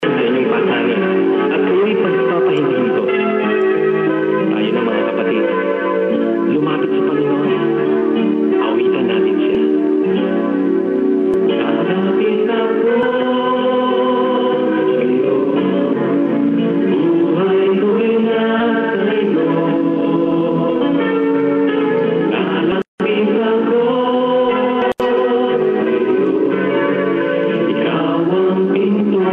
sa inyong pasanin at kayo'y pagpapahindihin ko. Tayo na mga kapatid, lumapit sa Panginoon. Awitan natin siya. Lalapit ako sa'yo, buhay ko'y nasa iyo. Lalapit ako sa'yo, ikaw ang pinto.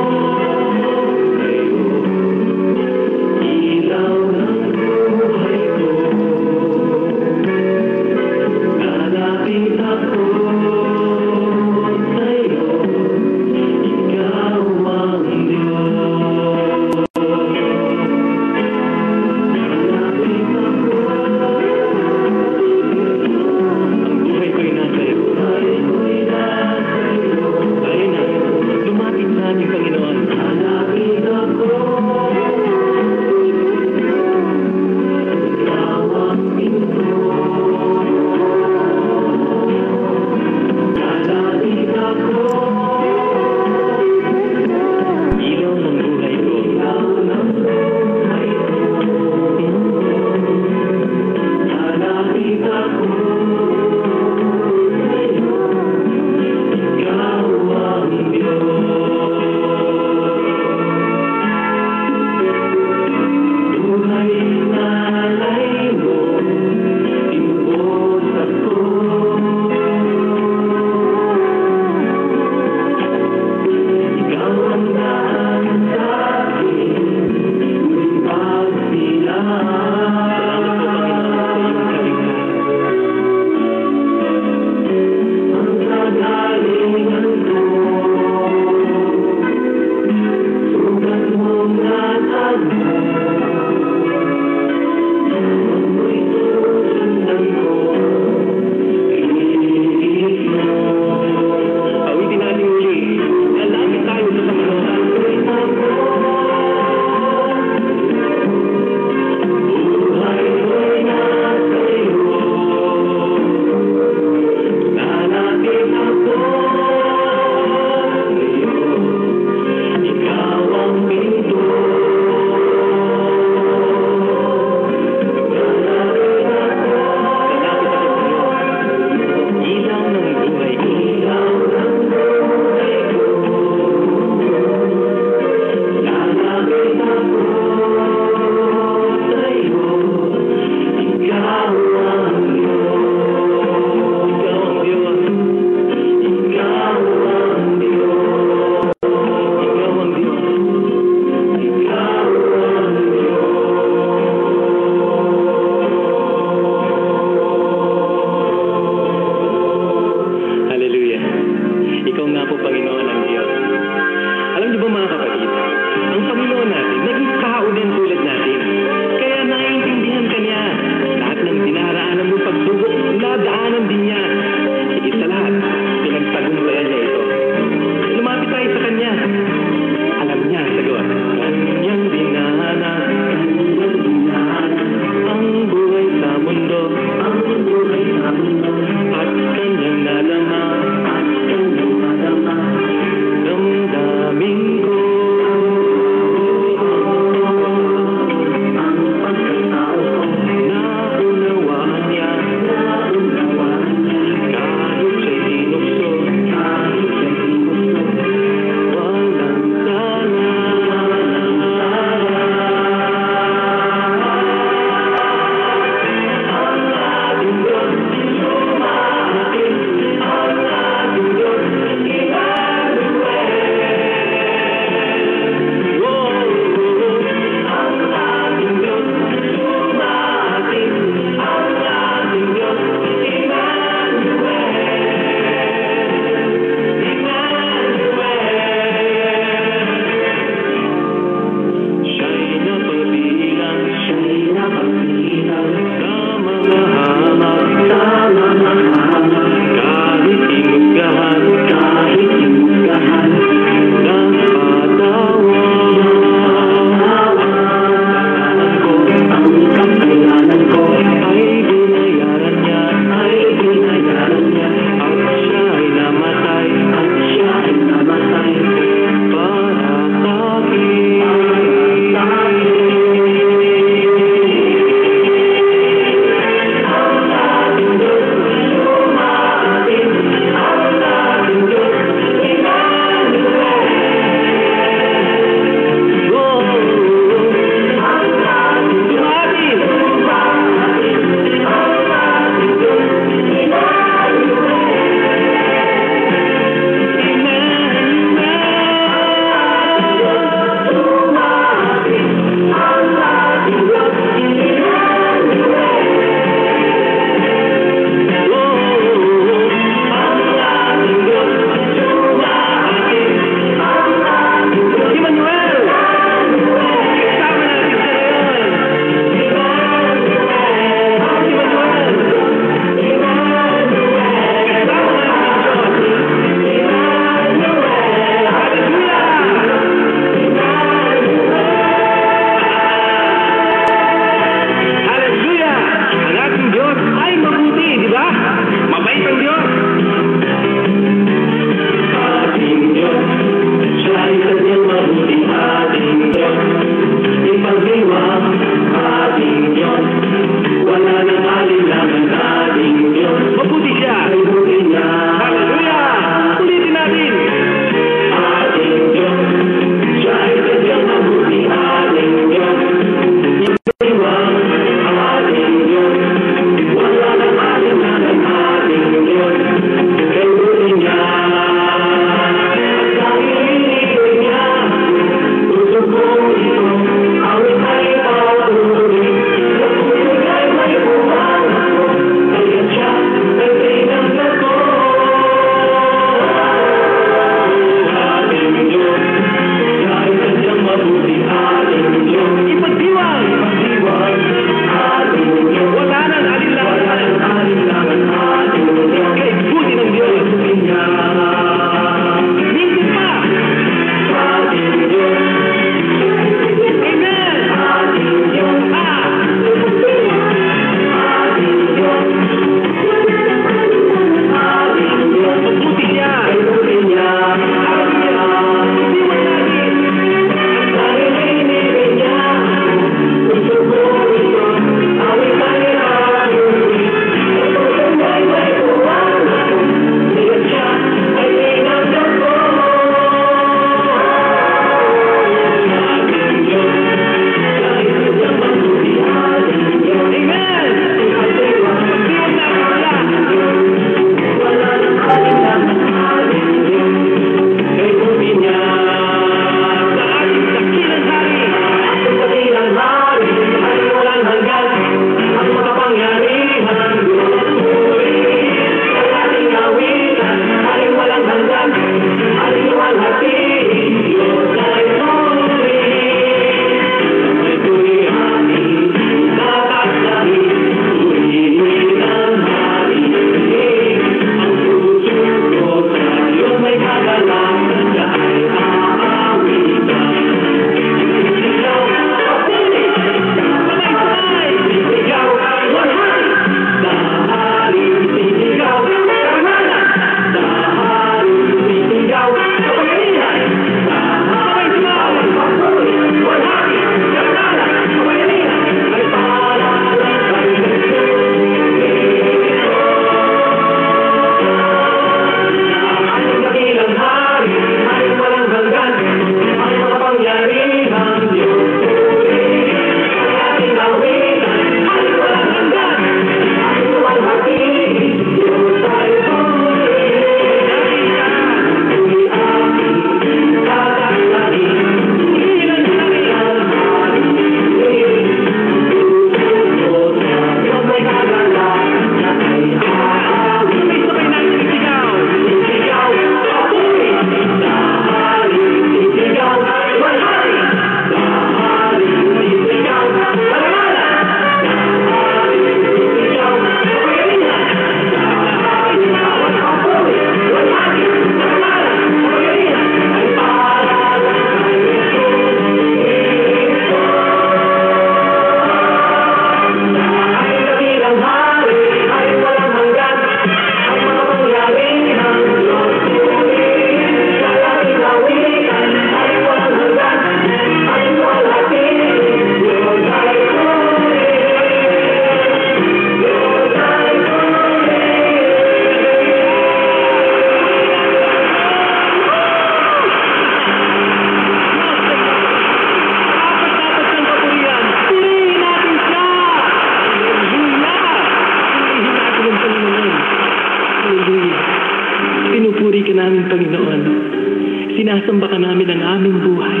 Sinasamba ka namin ang aming buhay.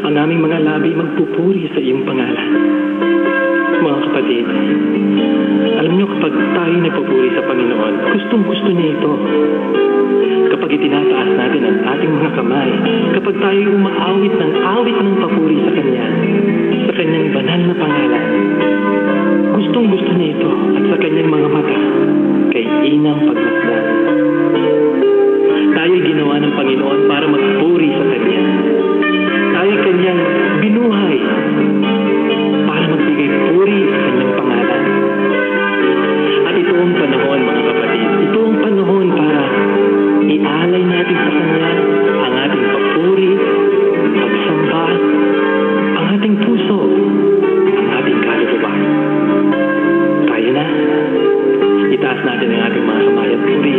Ang aming mga labi magpupuri sa iyong pangalan. Mga kapatid, alam niyo kapag tayo nagpupuri sa Panginoon, gustong-gusto niya ito. Kapag itinataas natin ang ating mga kamay, kapag tayo umaawit ng awit ng papuri sa Kanya, sa Kanyang banal na pangalan, gustong-gusto niya ito at sa Kanyang mga mata, kay inang pagmasdan. Tayo'y ginawa ng Panginoon para magpuri sa Kanya. Tayo'y Kanyang binuhay para magbigay puri sa Kanyang pangalan. At ito ang panahon, mga kapatid. Ito ang panahon para ialay natin sa Kanya ang ating papuri, pagsamba, ang ating puso, ang ating kaluluwa. Kaya na, itaas natin ang ating mga kamay at puri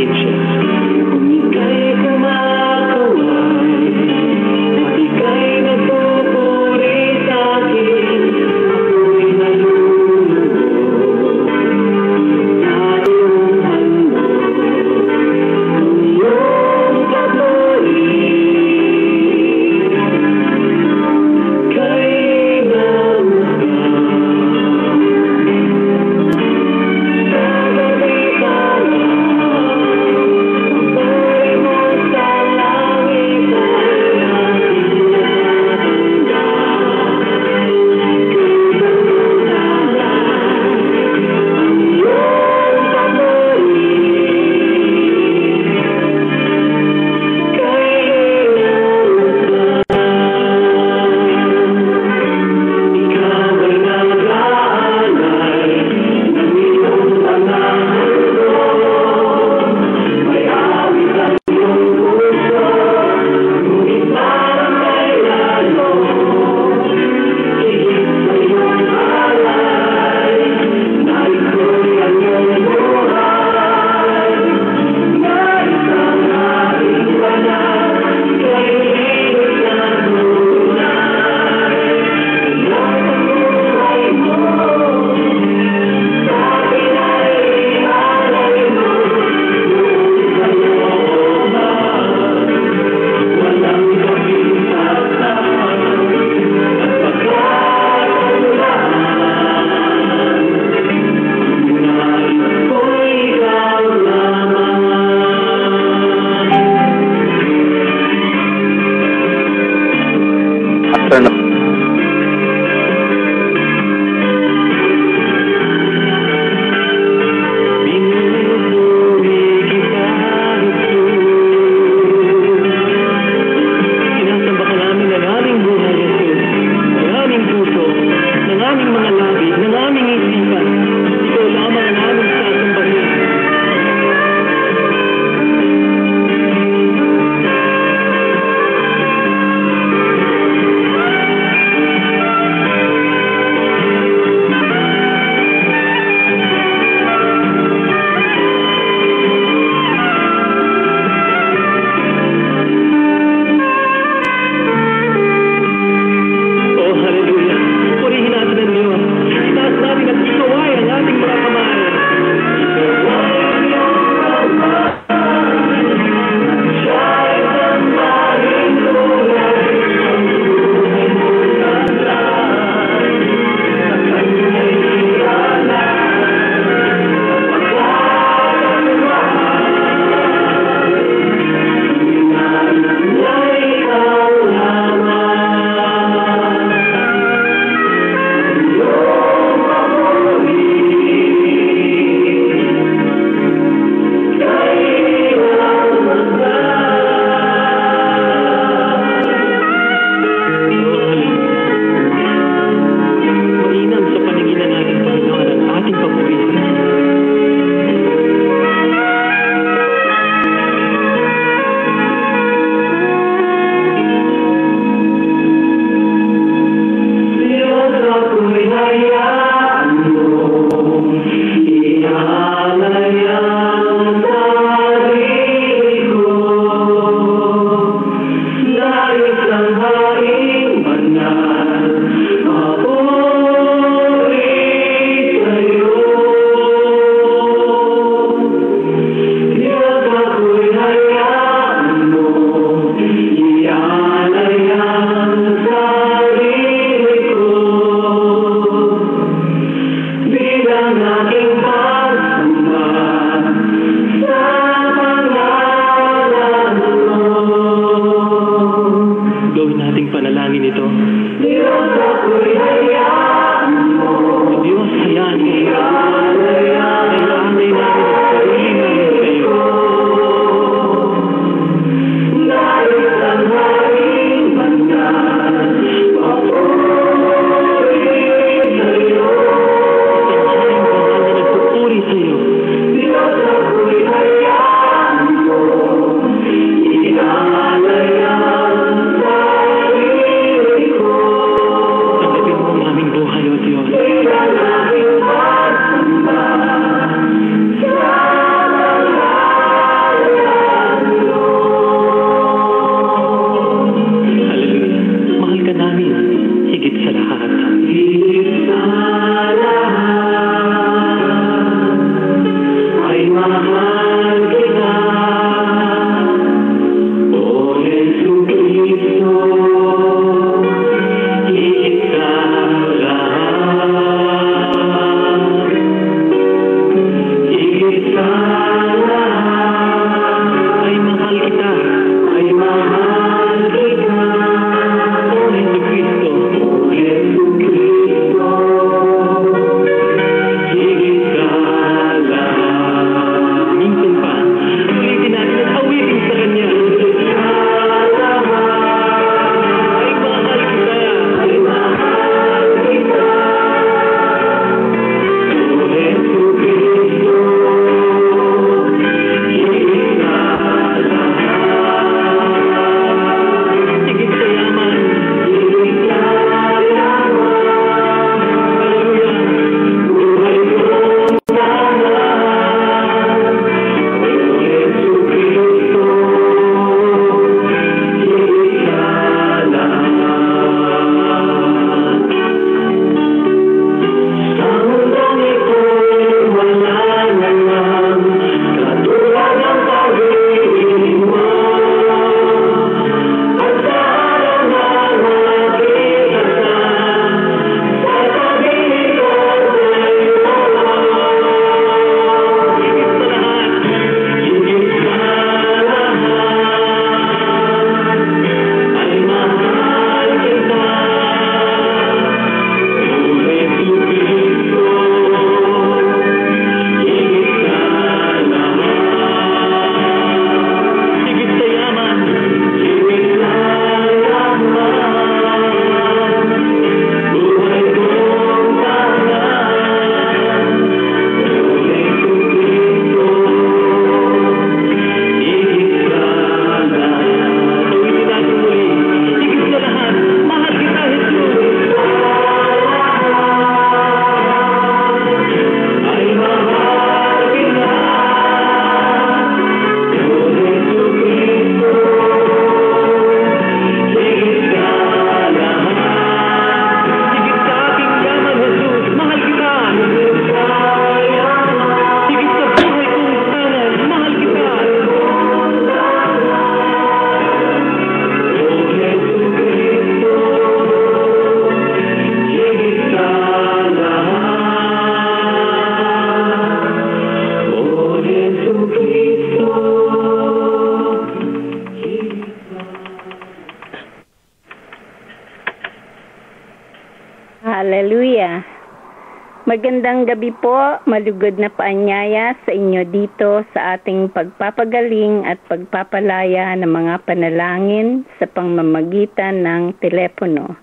Magandang gabi po, malugod na paanyaya sa inyo dito sa ating pagpapagaling at pagpapalaya ng mga panalangin sa pamamagitan ng telepono.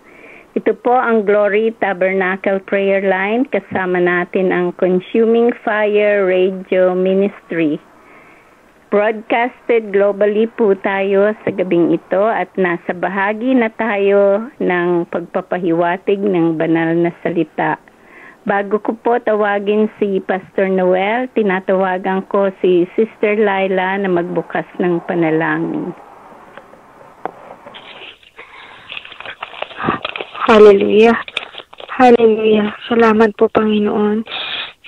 Ito po ang Glory Tabernacle Prayer Line, kasama natin ang Consuming Fire Radio Ministry. Broadcasted globally po tayo sa gabing ito at nasa bahagi na tayo ng pagpapahiwatig ng banal na salita. Bago ko po tawagin si Pastor Noel, tinatawagan ko si Sister Laila na magbukas ng panalangin. Hallelujah. Hallelujah. Salamat po, Panginoon.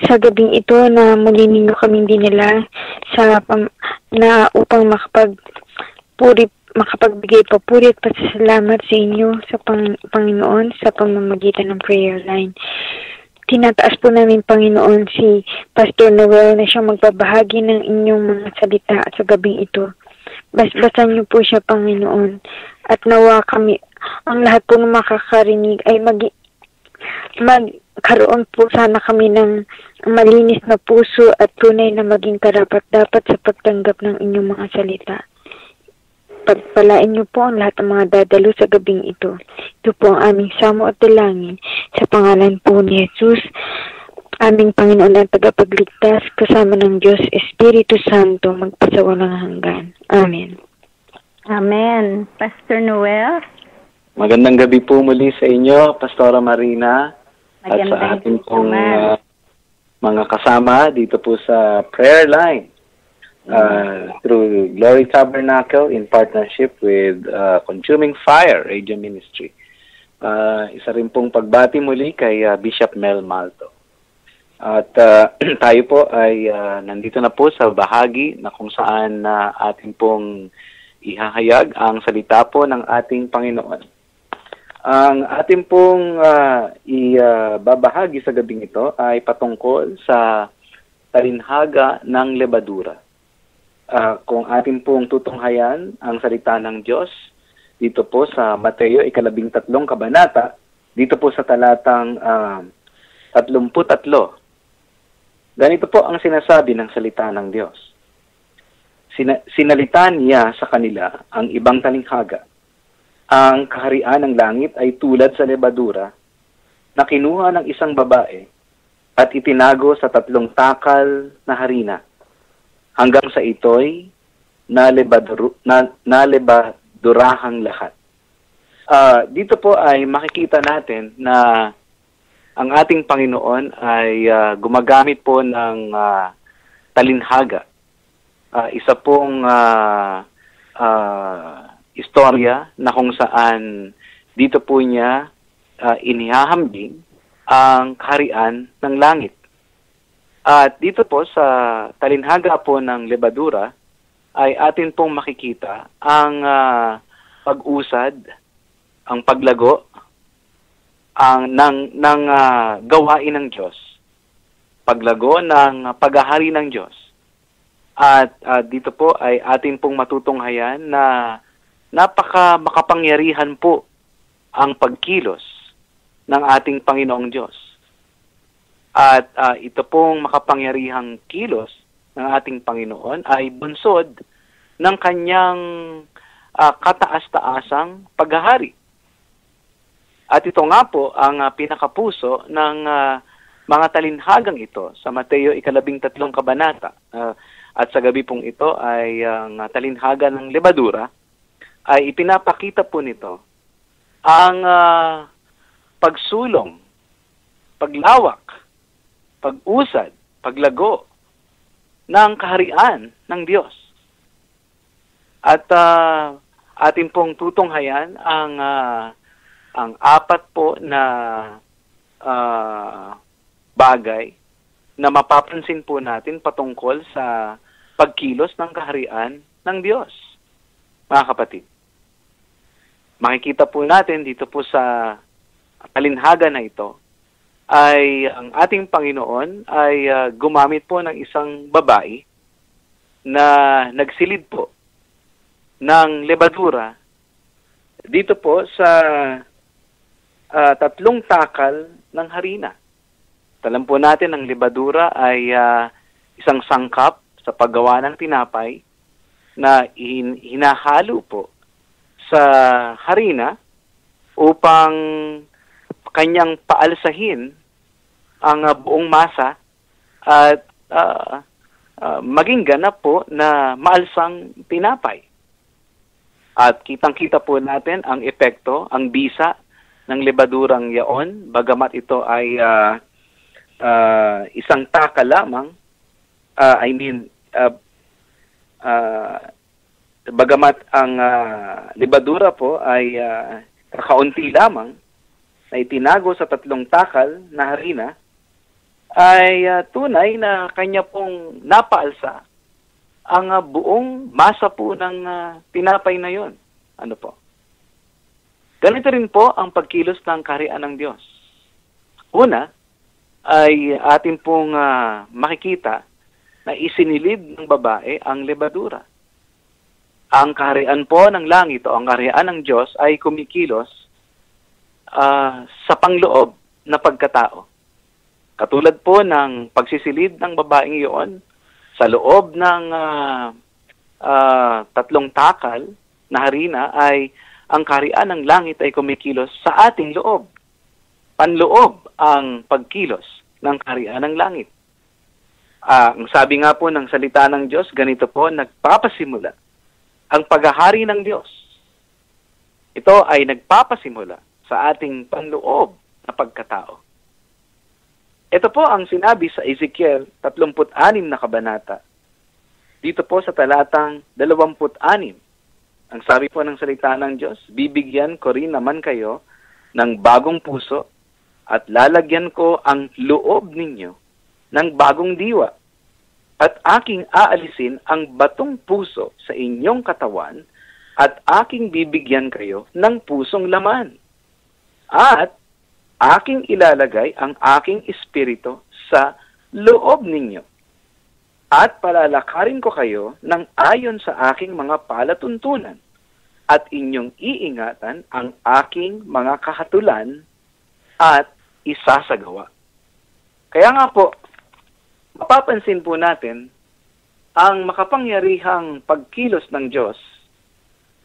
Sa gabing ito na muli ninyo kaming dinala upang makapagbigay papuri at pasasalamat sa inyo sa Panginoon sa pamamagitan ng prayer line. Tinataas po namin, Panginoon, si Pastor Noel na siyang magbabahagi ng inyong mga salita sa gabing ito. Basbasan niyo po siya, Panginoon, at nawa kami, ang lahat po ng makakarinig ay magkaroon po sana kami ng malinis na puso at tunay na maging karapat-dapat sa pagtanggap ng inyong mga salita. Pagpalain niyo po ang lahat ng mga dadalo sa gabing ito. Ito po ang aming samo at dalangin. Sa pangalan po ni Jesus, aming Panginoon at tagapagligtas, kasama ng Diyos, Espiritu Santo, magpasawalang hanggan. Amen. Amen. Pastor Noel? Magandang gabi po muli sa inyo, Pastora Marina, at sa ating pong mga kasama dito po sa prayer line. Through Glory Tabernacle in partnership with Consuming Fire Radio Ministry. Isa rin pong pagbati muli kay Bishop Mel Malto. At tayo po ay nandito na po sa bahagi na kung saan ating pong ihahayag ang salita po ng ating Panginoon. Ang ating pong ibabahagi sa gabing ito ay patungkol sa talinhaga ng lebadura. Kung atin pong tutunghayan ang salita ng Diyos dito po sa Mateo 13 kabanata, dito po sa talatang 33. Ganito po ang sinasabi ng salita ng Diyos. Sinalita niya sa kanila ang ibang talinghaga. Ang kaharian ng langit ay tulad sa lebadura na kinuha ng isang babae at itinago sa 3 takal na harina, hanggang sa ito'y nalebadurahang lahat. Dito po ay makikita natin na ang ating Panginoon ay gumagamit po ng talinhaga. Isa pong istorya na kung saan dito po niya inihahambing ang kaharian ng langit. At dito po sa talinhaga po ng lebadura ay atin pong makikita ang pag-usad, ang paglago ng gawain ng Diyos, paglago ng paghahari ng Diyos. At dito po ay atin pong matutunghayan na makapangyarihan po ang pagkilos ng ating Panginoong Diyos. At ito pong makapangyarihang kilos ng ating Panginoon ay bunsod ng kanyang kataas-taasang paghahari. At ito nga po ang pinakapuso ng mga talinhagang ito sa Mateo 13 kabanata. At sa gabi pong ito ay ang talinhaga ng lebadura ay ipinapakita po nito ang pagsulong, paglawak, pag-usad, paglago ng kaharian ng Diyos. At atin pong tutunghayan ang 4 po na bagay na mapapansin po natin patungkol sa pagkilos ng kaharian ng Diyos. Mga kapatid, makikita po natin dito po sa talinhaga na ito ay ang ating Panginoon ay gumamit po ng isang babae na nagsilid po ng lebadura dito po sa 3 takal ng harina. Alam po natin ang libadura ay isang sangkap sa paggawa ng tinapay na hinahalo po sa harina upang kanyang paalsahin ang buong masa at maging ganap po na maalsang tinapay. At kitang-kita po natin ang epekto, ang bisa ng libadurang yaon, bagamat ito ay isang taka lamang, bagamat ang libadura po ay kakaunti lamang na itinago sa 3 takal na harina, ay tunay na kanya pong napaalsa ang buong masa po ng tinapay na yon. Ano po? Ganito rin po ang pagkilos ng kaharian ng Diyos. Una, ay atin pong makikita na isinilid ng babae ang lebadura. Ang kaharian po ng langit o ang kaharian ng Diyos ay kumikilos sa pangloob na pagkatao. Katulad po ng pagsisilid ng babaeng iyon sa loob ng 3 takal na harina, ay ang kaharian ng langit ay kumikilos sa ating loob. Panloob ang pagkilos ng kaharian ng langit. Ang sabi nga po ng salita ng Diyos, ganito po, nagpapasimula ang paghahari ng Diyos. Ito ay nagpapasimula sa ating panloob na pagkatao. Ito po ang sinabi sa Ezekiel 36 na kabanata. Dito po sa talatang 26. Ang sabi po ng salita ng Diyos, bibigyan ko rin naman kayo ng bagong puso at lalagyan ko ang loob ninyo ng bagong diwa at aking aalisin ang batong puso sa inyong katawan at aking bibigyan kayo ng pusong laman. At aking ilalagay ang aking espiritu sa loob ninyo. At palalakarin ko kayo ng ayon sa aking mga palatuntunan at inyong iingatan ang aking mga kahatulan at isasagawa. Kaya nga po, mapapansin po natin, ang makapangyarihang pagkilos ng Diyos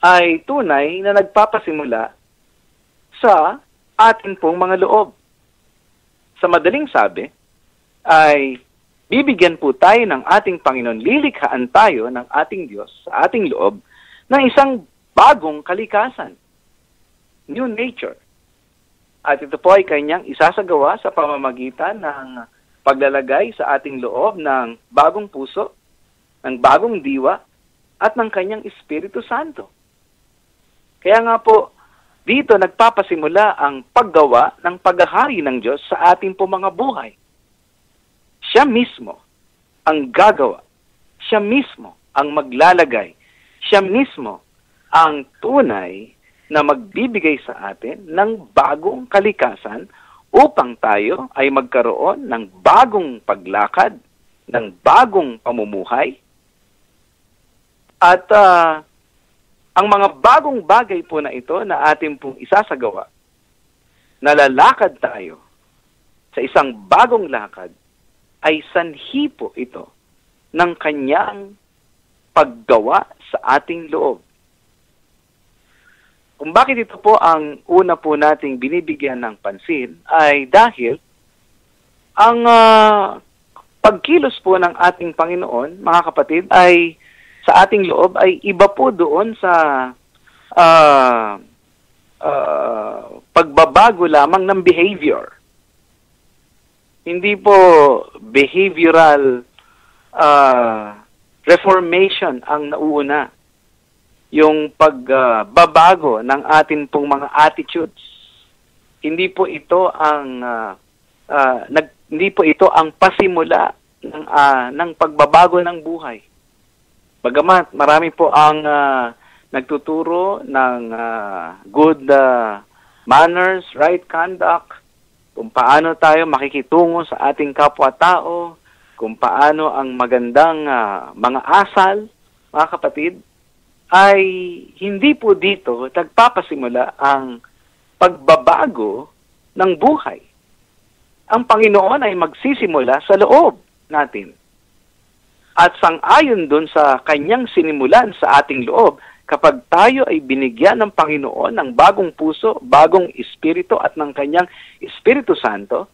ay tunay na nagpapasimula sa atin pong mga loob. Sa madaling sabi, ay bibigyan po tayo ng ating Panginoon, lilikhaan tayo ng ating Diyos sa ating loob ng isang bagong kalikasan, new nature. At ito po ay kanyang isasagawa sa pamamagitan ng paglalagay sa ating loob ng bagong puso, ng bagong diwa, at ng kanyang Espiritu Santo. Kaya nga po, dito nagpapasimula ang paggawa ng paghahari ng Diyos sa ating po mga buhay. Siya mismo ang gagawa. Siya mismo ang maglalagay. Siya mismo ang tunay na magbibigay sa atin ng bagong kalikasan upang tayo ay magkaroon ng bagong paglakad, ng bagong pamumuhay. At ang mga bagong bagay po na ito na ating pong isasagawa, nalalakad tayo sa isang bagong lakad, ay sanhi po ito ng kanyang paggawa sa ating loob. Kung bakit ito po ang una po nating binibigyan ng pansin, ay dahil ang pagkilos po ng ating Panginoon, mga kapatid, ay sa ating loob ay iba po doon sa pagbabago lamang ng behavior. Hindi po behavioral reformation ang nauuna. Yung pagbabago ng atin pong mga attitudes. Hindi po ito ang pasimula ng pagbabago ng buhay. Bagamat marami po ang nagtuturo ng good manners, right conduct, kung paano tayo makikitungo sa ating kapwa-tao, kung paano ang magandang mga asal, mga kapatid, ay hindi po dito nagpapasimula ang pagbabago ng buhay. ang Panginoon ay magsisimula sa loob natin. At sang-ayon dun sa kanyang sinimulan sa ating loob, kapag tayo ay binigyan ng Panginoon ng bagong puso, bagong espiritu at ng kanyang Espiritu Santo,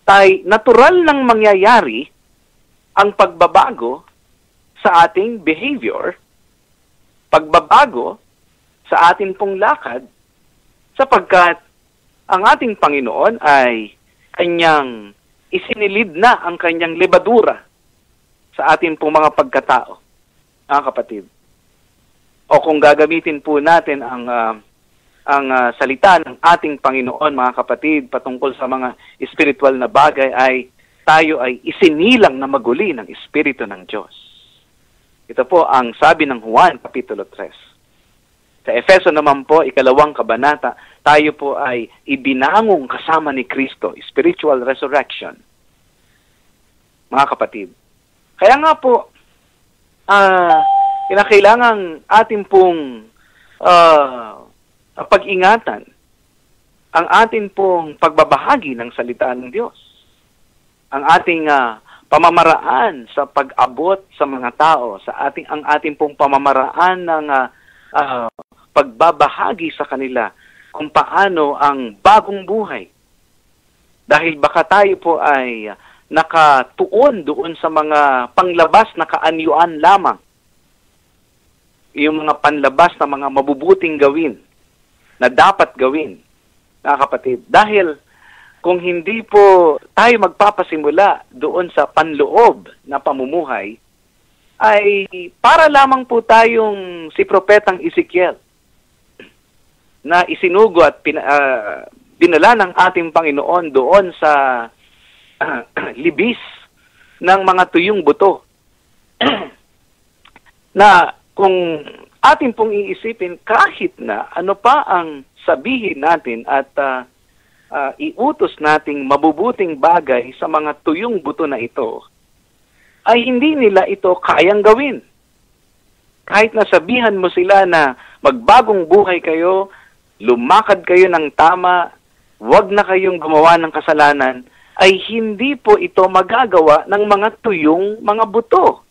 tay natural lang mangyayari ang pagbabago sa ating behavior, pagbabago sa ating pong lakad, sapagkat ang ating Panginoon ay kanyang isinilid na ang kanyang lebadura sa ating pong mga pagkatao, mga kapatid. O kung gagamitin po natin ang salita ng ating Panginoon, mga kapatid, patungkol sa mga espiritual na bagay, ay tayo ay isinilang na maguli ng Espiritu ng Diyos. Ito po ang sabi ng Juan, Kapitulo 3. Sa Efeso naman po, 2 kabanata, tayo po ay ibinangong kasama ni Kristo, spiritual resurrection. Mga kapatid, kaya nga po, kinakailangan ating pong pag-ingatan ang ating pong pagbabahagi ng salita ng Diyos. Ang ating pamamaraan sa pag-abot sa mga tao, ang ating pong pamamaraan ng pagbabahagi sa kanila kung paano ang bagong buhay. Dahil baka tayo po ay nakatuon doon sa mga panglabas na kaanyuan lamang. Yung mga panlabas na mga mabubuting gawin na dapat gawin, mga kapatid. Dahil kung hindi po tayo magpapasimula doon sa panloob na pamumuhay, ay para lamang po tayong si Propetang Ezekiel na isinugo at dinala ng ating Panginoon doon sa libis ng mga tuyong buto. Na kung atin pong iisipin, kahit na ano pa ang sabihin natin at iutos nating mabubuting bagay sa mga tuyong buto na ito, ay hindi nila ito kayang gawin. Kahit nasabihan mo sila na magbagong buhay kayo, lumakad kayo ng tama, wag na kayong gumawa ng kasalanan, ay hindi po ito magagawa ng mga tuyong mga buto.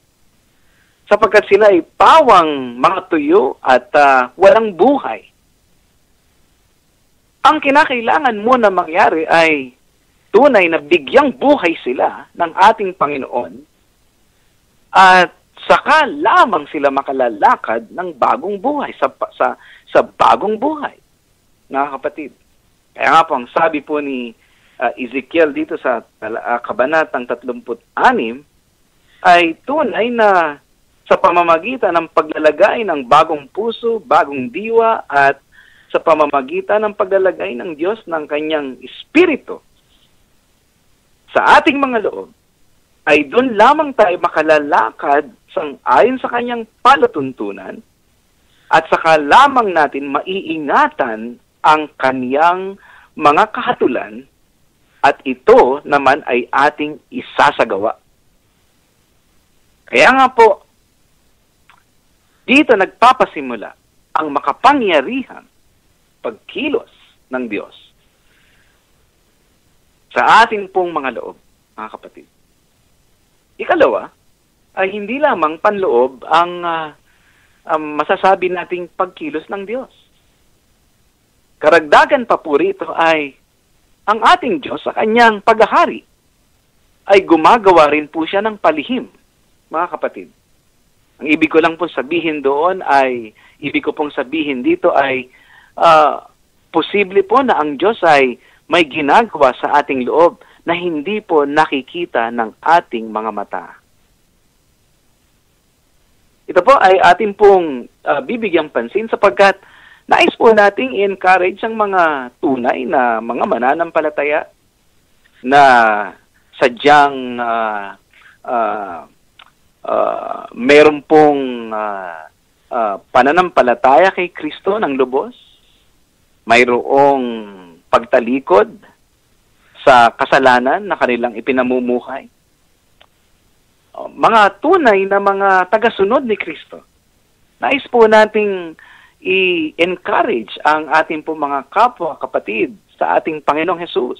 Sapagkat sila ay pawang mga tuyo at walang buhay. Ang kinakailangan mo na mangyari ay tunay na bigyang buhay sila ng ating Panginoon at saka lamang sila makalalakad ng bagong buhay, sa bagong buhay. Mga kapatid, kaya nga po ang sabi po ni Ezekiel dito sa kabanatang 36 ay tunay na sa pamamagitan ng paglalagay ng bagong puso, bagong diwa at sa pamamagitan ng paglalagay ng Diyos ng kanyang espiritu sa ating mga loob, ay doon lamang tayo makalalakad ayon sa kanyang palatuntunan at saka lamang natin maiingatan ang kanyang mga kahatulan at ito naman ay ating isasagawa. Kaya nga po, dito nagpapasimula ang makapangyarihang pagkilos ng Diyos sa ating pong mga loob, mga kapatid. Ikalawa, ay hindi lamang panloob ang masasabi nating pagkilos ng Diyos. Karagdagan pa po rito ay ang ating Diyos sa kanyang paghahari ay gumagawa rin po siya ng palihim, mga kapatid. Ang ibig ko lang po sabihin doon ay, ibig ko pong sabihin dito ay, posible po na ang Diyos ay may ginagawa sa ating loob na hindi po nakikita ng ating mga mata. Ito po ay ating pong bibigyang pansin sapagkat nais po nating i-encourage ang mga tunay na mga mananampalataya na sadyang meron pong pananampalataya kay Kristo ng lubos, mayroong pagtalikod sa kasalanan na kanilang ipinamumuhay. Mga tunay na mga tagasunod ni Kristo. Nais po nating i-encourage ang ating po mga kapwa, kapatid sa ating Panginoong Hesus.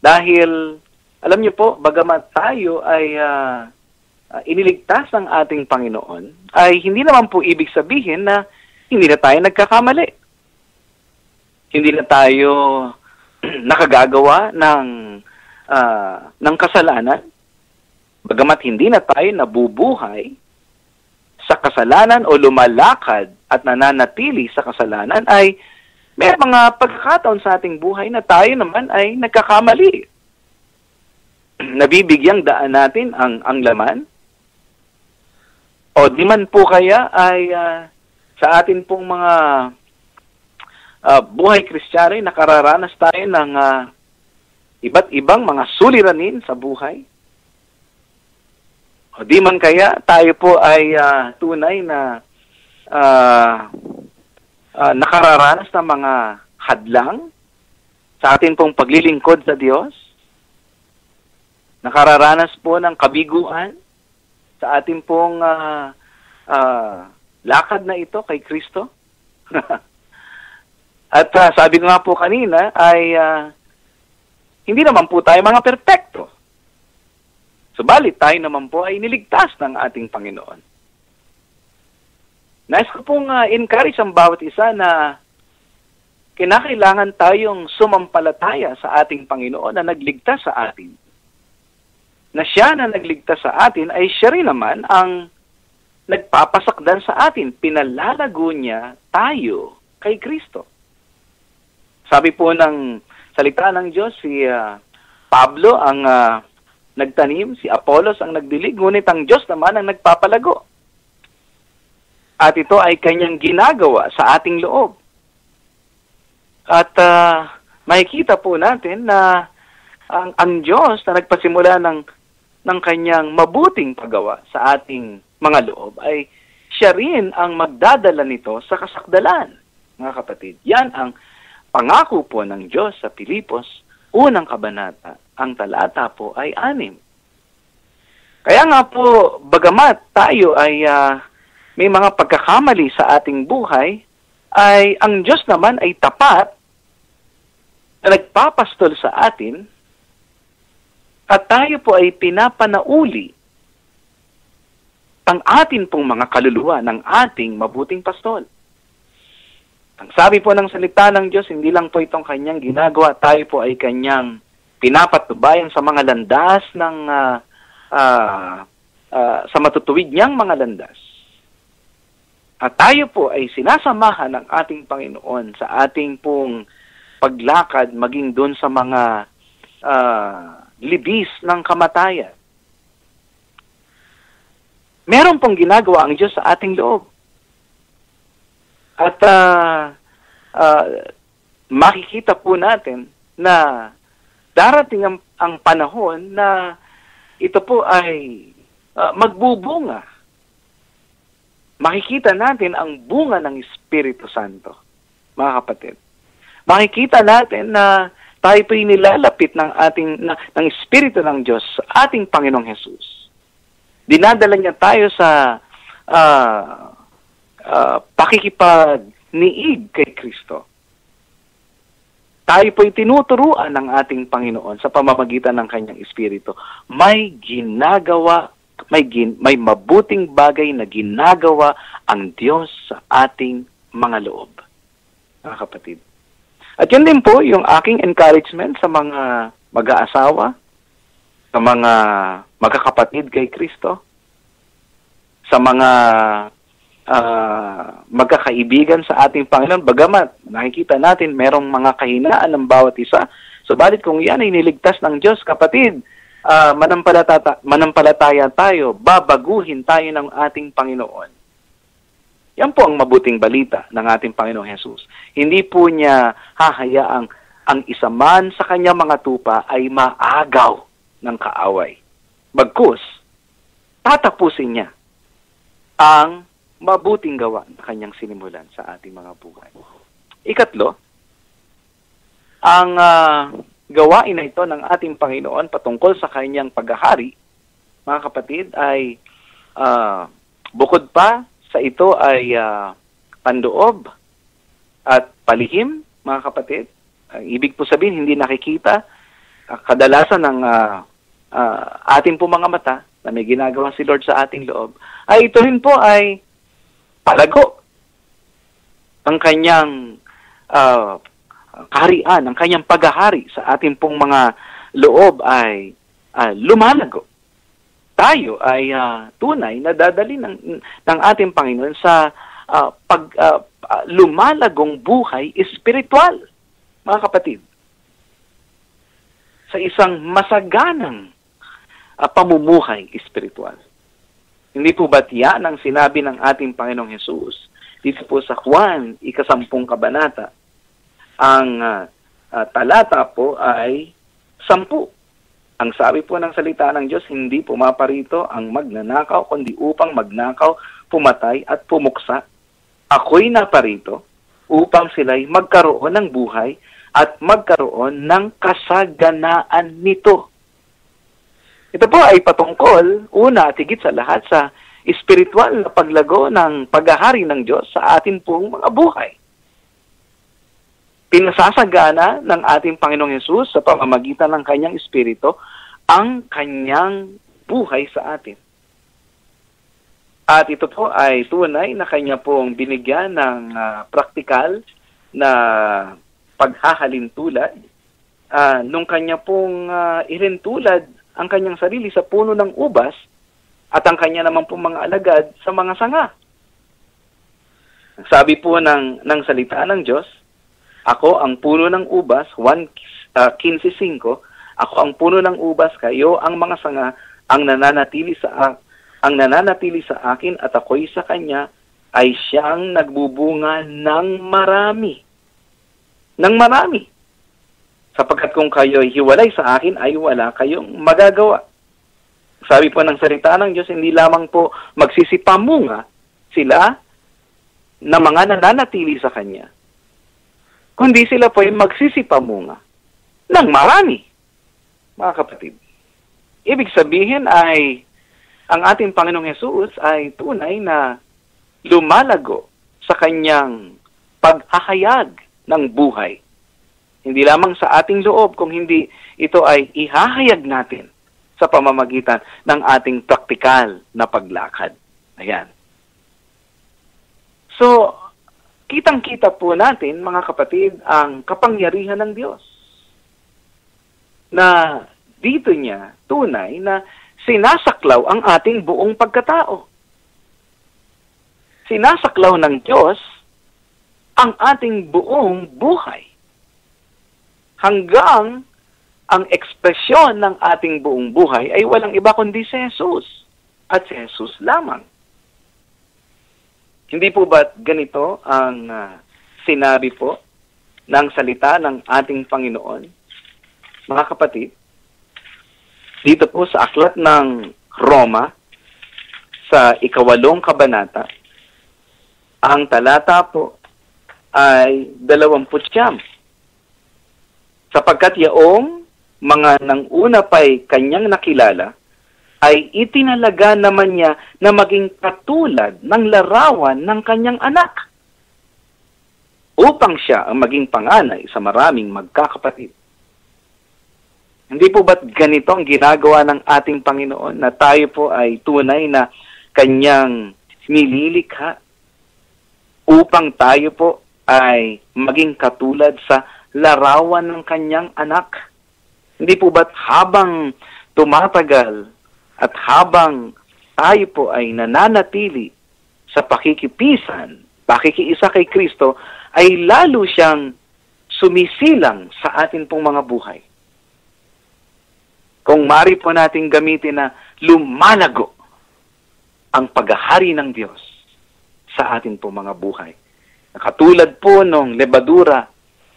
Dahil, alam niyo po, bagamat tayo ay iniligtas ng ating Panginoon, ay hindi naman po ibig sabihin na hindi na tayo nagkakamali. Hindi na tayo nakagagawa ng kasalanan. Bagamat hindi na tayo nabubuhay sa kasalanan o lumalakad at nananatili sa kasalanan, ay may mga pagkakataon sa ating buhay na tayo naman ay nagkakamali. Nabibigyang daan natin ang laman. O di man po kaya ay sa atin pong mga buhay Kristiyano, nakararanas tayo ng iba't ibang mga suliranin sa buhay. O di man kaya tayo po ay tunay na nakararanas ng mga hadlang sa atin pong paglilingkod sa Diyos. Nakararanas po ng kabiguan sa atin pong lakad na ito kay Kristo. At sabi ko nga po kanina ay hindi naman po tayo mga perpekto. Subalit tayo naman po ay niligtas ng ating Panginoon. Nais ko pong encourage ang bawat isa na kinakailangan tayong sumampalataya sa ating Panginoon na nagligtas sa atin. Na siya na nagligtas sa atin ay siya rin naman ang nagpapasakdan sa atin. Pinalalago niya tayo kay Kristo. Sabi po ng salita ng Diyos, si Pablo ang nagtanim, si Apollos ang nagdilig, ngunit ang Diyos naman ang nagpapalago. At ito ay kanyang ginagawa sa ating loob. At makikita po natin na ang Diyos na nagpasimula ng kanyang mabuting paggawa sa ating mga loob ay siya rin ang magdadala nito sa kasakdalan, mga kapatid. Yan ang pangako po ng Diyos sa Pilipos, unang kabanata. Ang talata po ay 6. Kaya nga po, bagamat tayo ay may mga pagkakamali sa ating buhay, ay ang Diyos naman ay tapat na nagpapastol sa atin at tayo po ay pinapanauli ang atin pong mga kaluluwa ng ating mabuting pastol. Ang sabi po ng salita ng Diyos, hindi lang po itong kanyang ginagawa, tayo po ay kanyang pinapatubayan sa mga landas ng sa matutuwid niyang mga landas. At tayo po ay sinasamahan ng ating Panginoon sa ating pong paglakad maging doon sa mga libis ng kamatayan. Meron pong ginagawa ang Diyos sa ating loob. At makikita po natin na darating ang panahon na ito po ay magbubunga. Makikita natin ang bunga ng Espiritu Santo, mga kapatid. Makikita natin na tayo po'y nilalapit ng Espiritu ng Diyos sa ating Panginoong Hesus. Dinadala niya tayo sa pakikipagniig kay Kristo. Tayo po'y tinuturuan ng ating Panginoon sa pamamagitan ng kanyang Espiritu. May ginagawa, may mabuting bagay na ginagawa ang Diyos sa ating mga loob. Mga kapatid. At yun din po yung aking encouragement sa mga mag-aasawa, sa mga magkakapatid kay Kristo, sa mga magkakaibigan sa ating Panginoon. Bagamat nakikita natin merong mga kahinaan ng bawat isa, subalit kung yan ay niligtas ng Diyos, kapatid, manampalataya tayo, babaguhin tayo ng ating Panginoon. Yan po ang mabuting balita ng ating Panginoong Hesus. Hindi po niya hahayaang ang isa man sa kanyang mga tupa ay maagaw ng kaaway. Bagkus, tatapusin niya ang mabuting gawa na kanyang sinimulan sa ating mga buhay. Ikatlo, ang gawain na ito ng ating Panginoon patungkol sa kanyang paghahari, mga kapatid, ay bukod pa sa ito ay pandoob at palihim, mga kapatid. Ibig po sabihin, hindi nakikita kadalasan ng ating po mga mata na may ginagawa si Lord sa ating loob, ay ito rin po ay palago ng kanyang kaharian, ng kanyang paghahari sa ating pong mga loob ay lumalago. Tayo ay tunay na dadali ng ating Panginoon sa lumalagong buhay espiritual, mga kapatid. Sa isang masaganang pamumuhay espiritual. Hindi po ba yan ang sinabi ng ating Panginoong Hesus dito po sa Juan, 10 kabanata? Ang talata po ay 10. Ang sabi po ng salita ng Diyos, hindi pumaparito ang magnanakaw, kundi upang magnakaw, pumatay at pumuksa. Ako'y naparito upang sila'y magkaroon ng buhay at magkaroon ng kasaganaan nito. Ito po ay patungkol, una at higit sa lahat, sa espiritual na paglago ng paghahari ng Diyos sa atin pong mga buhay. Pinasasagana ng ating Panginoong Hesus sa pamamagitan ng kanyang espiritu ang kanyang buhay sa atin. At ito po ay tunay na kanya pong binigyan ng praktikal na paghahalintulad nung kanya pong irintulad ang kanyang sarili sa puno ng ubas at ang kanya naman pong mga alagad sa mga sanga. Sabi po ng salita ng Diyos, ako ang puno ng ubas, 1:15, ako ang puno ng ubas, kayo ang mga sanga, ang nananatili sa akin at ako'y sa kanya, ay siyang nagbubunga ng marami. Ng marami. Sapagkat kung kayo'y hiwalay sa akin, ay wala kayong magagawa. Sabi po ng salita ng Diyos, hindi lamang po magsisipamunga sila na mga nananatili sa kanya, kundi sila po ay magsisipamunga ng marami, mga kapatid. Ibig sabihin ay ang ating Panginoong Hesus ay tunay na lumalago sa kanyang paghahayag ng buhay. Hindi lamang sa ating loob, kung hindi ito ay ihahayag natin sa pamamagitan ng ating praktikal na paglakad. Ayan. So, kitang-kita po natin, mga kapatid, ang kapangyarihan ng Diyos. Na dito niya tunay na sinasaklaw ang ating buong pagkatao. Sinasaklaw ng Diyos ang ating buong buhay. Hanggang ang ekspresyon ng ating buong buhay ay walang iba kundi si Jesus. At si Jesus lamang. Hindi po ba ganito ang sinabi po ng salita ng ating Panginoon? Mga kapatid, dito po sa aklat ng Roma, sa 8 kabanata, ang talata po ay 20. Sapagkat yaong mga nang una pa'y kanyang nakilala, ay itinalaga naman niya na maging katulad ng larawan ng kanyang anak, upang siya ang maging panganay sa maraming magkakapatid. Hindi po ba't ganito ang ginagawa ng ating Panginoon, na tayo po ay tunay na kanyang nililikha upang tayo po ay maging katulad sa larawan ng kanyang anak? Hindi po ba't habang tumatagal at habang tayo po ay nananatili sa pakikiisa kay Kristo, ay lalo siyang sumisilang sa atin pong mga buhay? Kung mari po natin gamitin na lumalago ang paghahari ng Diyos sa atin pong mga buhay. Katulad po nung lebadura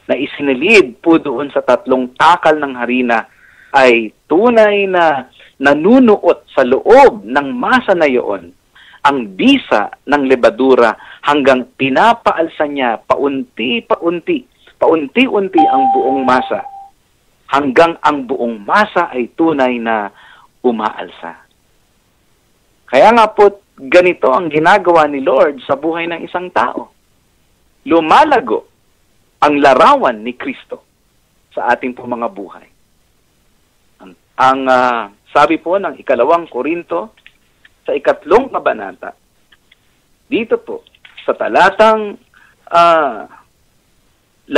na isinilid po doon sa 3 takal ng harina, ay tunay na nanunuot sa loob ng masa na iyon ang bisa ng lebadura hanggang pinapaalsa niya paunti-unti ang buong masa, hanggang ang buong masa ay tunay na umaalsa. Kaya nga po, ganito ang ginagawa ni Lord sa buhay ng isang tao. Lumalago ang larawan ni Kristo sa ating po mga buhay. Ang sabi po ng 2 Korinto sa 3 kabanata, dito po sa talatang 18,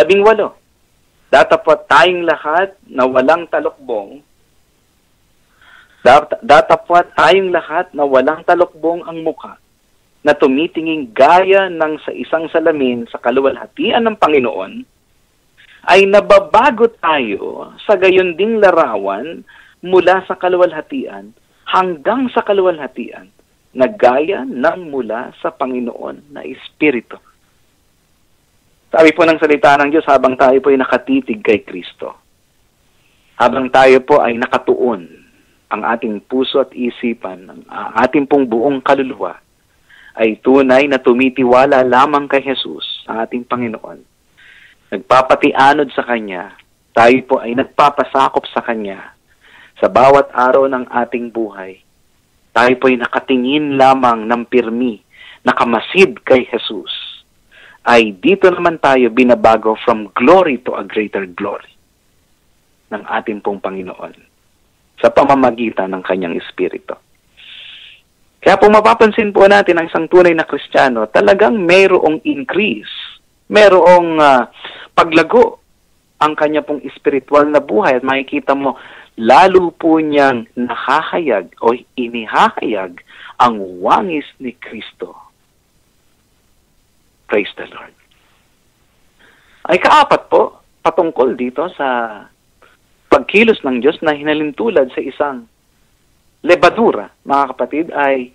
datapwat tayong lahat na walang talukbong, datapwat tayong lahat na walang talukbong ang mukha, na tumitinging gaya ng sa isang salamin sa kaluwalhatian ng Panginoon, ay nababago tayo sa gayon ding larawan mula sa kaluwalhatian hanggang sa kaluwalhatian, na gaya ng mula sa Panginoon na Espiritu. Sabi po ng salita ng Diyos, habang tayo po ay nakatitig kay Kristo, habang tayo po ay nakatuon ang ating puso at isipan, ang ating pong buong kaluluwa, ay tunay na tumitiwala lamang kay Jesus, ang ating Panginoon. Nagpapatianod sa Kanya, tayo po ay nagpapasakop sa Kanya sa bawat araw ng ating buhay. Tayo po ay nakatingin lamang ng pirmi, nakamasid kay Jesus. Ay dito naman tayo binabago from glory to a greater glory ng ating pong Panginoon sa pamamagitan ng Kanyang Espiritu. Kaya po mapapansin po natin ang isang tunay na Kristiyano, talagang mayroong increase, mayroong paglago ang kanya pong espiritual na buhay, at makikita mo, lalo po niyang nakahayag o inihahayag ang wangis ni Kristo. Praise the Lord. Ay kaapat po, patungkol dito sa pagkilos ng Diyos na hinalintulad sa isang lebadura, mga kapatid, ay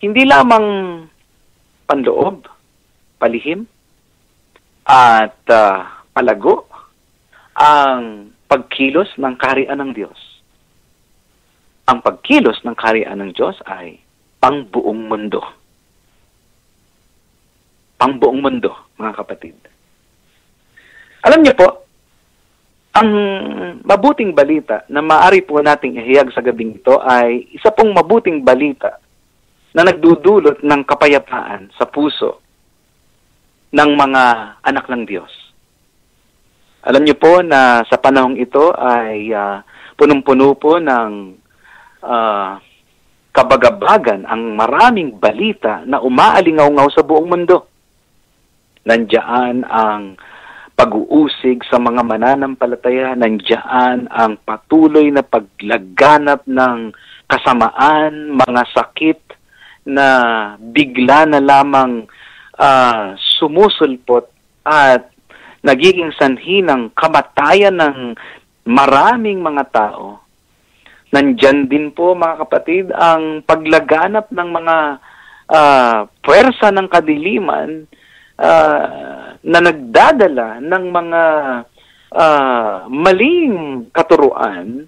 hindi lamang panloob, palihim, at palago ang pagkilos ng kaharian ng Diyos. Ang pagkilos ng kaharian ng Diyos ay pangbuong mundo. Pangbuong mundo, mga kapatid. Alam niyo po, ang mabuting balita na maaari po nating ihayag sa gabing ito ay isa pong mabuting balita na nagdudulot ng kapayapaan sa puso ng mga anak ng Diyos. Alam niyo po na sa panahong ito ay punong-puno po ng kabagabagan ang maraming balita na umaalingaw-ngaw sa buong mundo. Nandiyan ang pag-uusig sa mga mananampalataya, nandiyan ang patuloy na paglaganap ng kasamaan, mga sakit na bigla na lamang sumusulpot at nagiging sanhi ng kamatayan ng maraming mga tao. Nandyan din po, mga kapatid, ang paglaganap ng mga puwersa ng kadiliman na nagdadala ng mga maling katuruan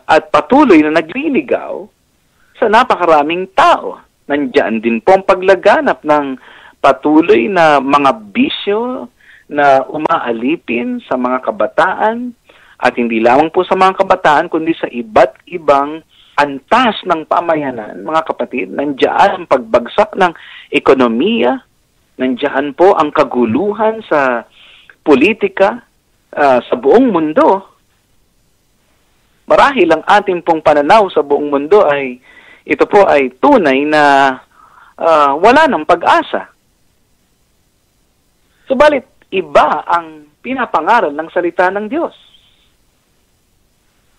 at patuloy na nagliligaw sa napakaraming tao. Nandyan din po ang paglaganap ng patuloy na mga bisyo na umaalipin sa mga kabataan, at hindi lamang po sa mga kabataan, kundi sa iba't ibang antas ng pamayanan, mga kapatid. Nandiyan ang pagbagsak ng ekonomiya, nandiyan po ang kaguluhan sa politika sa buong mundo. Marahil ang ating pong pananaw sa buong mundo ay ito po ay tunay na wala ng pag-asa. Subalit, iba ang pinapangaral ng salita ng Diyos.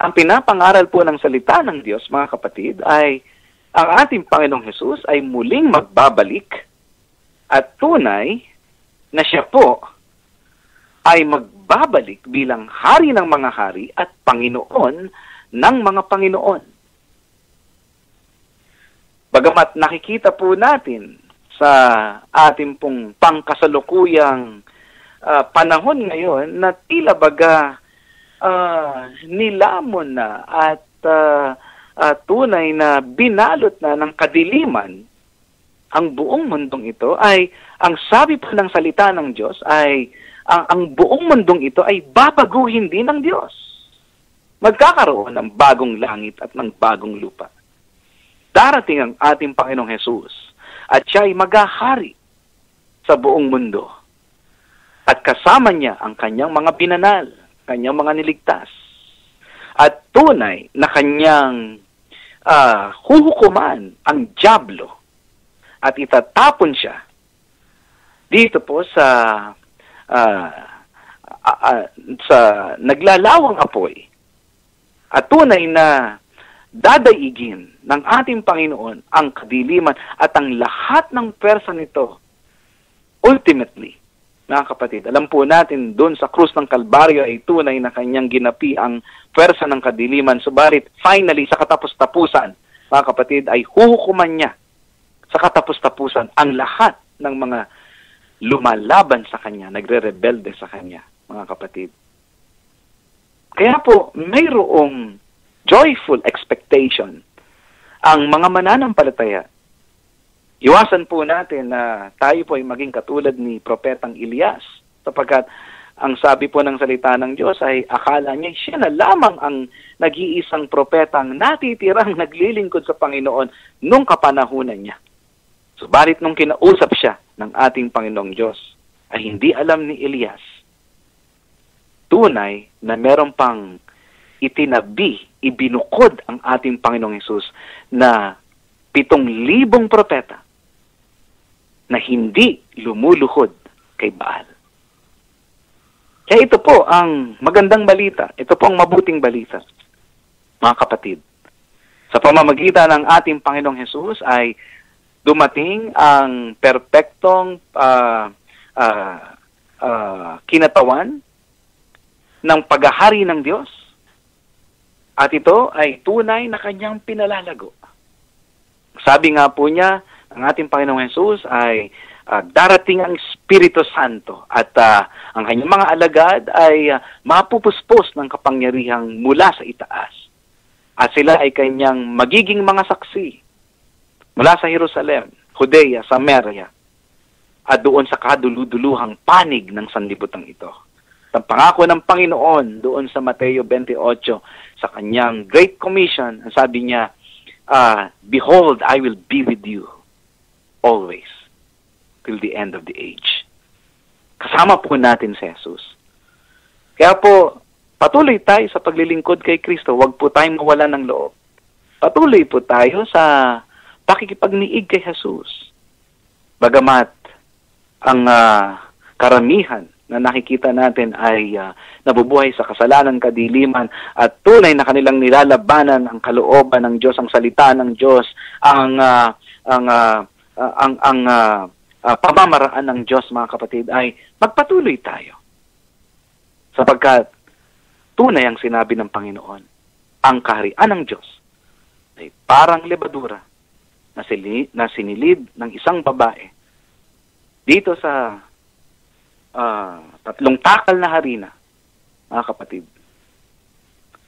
Ang pinapangaral po ng salita ng Diyos, mga kapatid, ay ang ating Panginoong Hesus ay muling magbabalik at tunay na siya po ay magbabalik bilang hari ng mga hari at Panginoon ng mga Panginoon. Bagamat nakikita po natin sa ating pong pangkasalukuyang panahon ngayon na tila baga nilamon na at tunay na binalot na ng kadiliman ang buong mundong ito, ay ang sabi po ng salita ng Diyos ay ang buong mundong ito ay babaguhin din ng Diyos. Magkakaroon ng bagong langit at ng bagong lupa. Darating ang ating Panginoong Hesus at siya ay maghahari sa buong mundo. At kasama niya ang kanyang mga binanal, kanyang mga niligtas. at tunay na kanyang huhukuman ang dyablo at itatapon siya dito po sa naglalawang apoy, at tunay na dadaigin ng ating Panginoon ang kadiliman at ang lahat ng pwersa nito. Ultimately, mga kapatid, alam po natin doon sa krus ng Kalbaryo ay tunay na kanyang ginapi ang pwersa ng kadiliman. Subalit, finally, sa katapos-tapusan, mga kapatid, ay huhukuman niya sa katapos-tapusan ang lahat ng mga lumalaban sa kanya, nagre-rebelde sa kanya, mga kapatid. Kaya po, mayroong joyful expectation ang mga mananampalataya. Iwasan po natin na tayo po ay maging katulad ni Propetang Elias, sapagkat ang sabi po ng salita ng Diyos ay akala niya siya na lamang ang nag-iisang propetang natitirang naglilingkod sa Panginoon nung kapanahunan niya. Subalit nung kinausap siya ng ating Panginoong Diyos, ay hindi alam ni Elias tunay na meron pang itinabi, ibinukod ang ating Panginoong Hesus na 7,000 propeta na hindi lumuluhod kay Baal. Kaya ito po ang magandang balita. Ito po ang mabuting balita, mga kapatid. Sa pamamagitan ng ating Panginoong Hesus ay dumating ang perpektong kinatawan ng paghahari ng Diyos. At ito ay tunay na kanyang pinalalago. Sabi nga po niya, ang ating Panginoong Hesus ay darating ang Espiritu Santo at ang kanyang mga alagad ay mapupuspos ng kapangyarihang mula sa itaas. At sila ay kanyang magiging mga saksi mula sa Jerusalem, Judea, Samaria, at doon sa kaduluduluhang panig ng sanlibutan ito. Ang pangako ng Panginoon doon sa Mateo 28 sa kanyang Great Commission, sabi niya, behold, I will be with you always till the end of the age. Kasama po natin si Jesus. Kaya po, patuloy tayo sa paglilingkod kay Kristo. Huwag po tayong mawalan ng loob. Patuloy po tayo sa pakikipagniig kay Jesus. Bagamat ang karamihan na nakikita natin ay nabubuhay sa kasalanan, kadiliman, at tunay na kanilang nilalabanan ang kalooban ng Diyos, ang salita ng Diyos, ang pamamaraan ng Diyos, mga kapatid, ay magpatuloy tayo. Sapagkat tunay ang sinabi ng Panginoon, ang kaharian ng Diyos ay parang lebadura na sinilid ng isang babae dito sa 3 takal na harina, mga kapatid.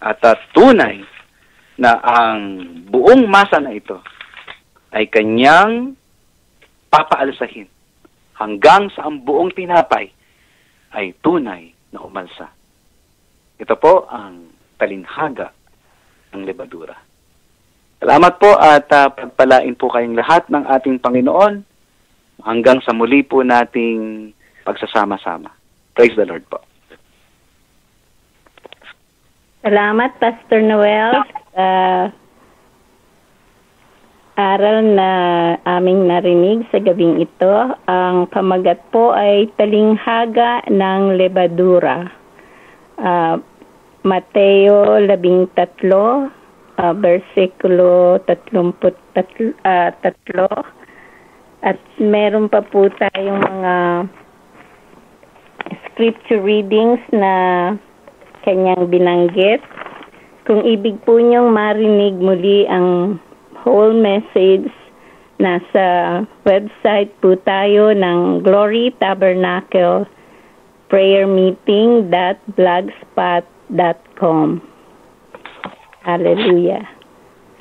At tunay na ang buong masa na ito ay kanyang papaalsahin hanggang sa ang buong tinapay ay tunay na umalsa. Ito po ang talinhaga ng lebadura. Salamat po at pagpalain po kayong lahat ng ating Panginoon hanggang sa muli po nating pagsasama-sama. Praise the Lord po. Salamat, Pastor Noel, sa aral na aming narinig sa gabing ito. Ang pamagat po ay talinghaga ng lebadura. Mateo 13, versikulo 33. At meron pa po tayong mga scripture readings na kanyang binanggit. Kung ibig po niyong marinig muli ang whole message, nasa website po tayo ng Glory Tabernacle prayermeeting.blogspot.com. Hallelujah.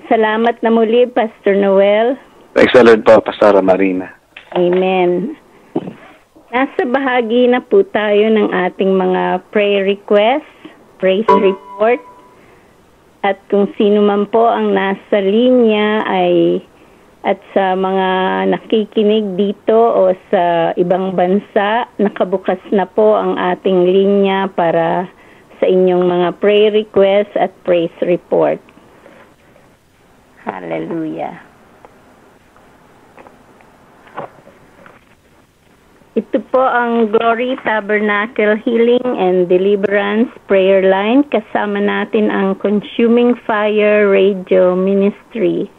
Salamat na muli, Pastor Noel. Excellent po, Pastora Marina. Amen. Nasa bahagi na po tayo ng ating mga prayer requests, praise report, at kung sino man po ang nasa linya ay at sa mga nakikinig dito o sa ibang bansa, nakabukas na po ang ating linya para sa inyong mga prayer requests at praise report. Hallelujah. Ito po ang Glory Tabernacle Healing and Deliverance Prayer Line. Kasama natin ang Consuming Fire Radio Ministry.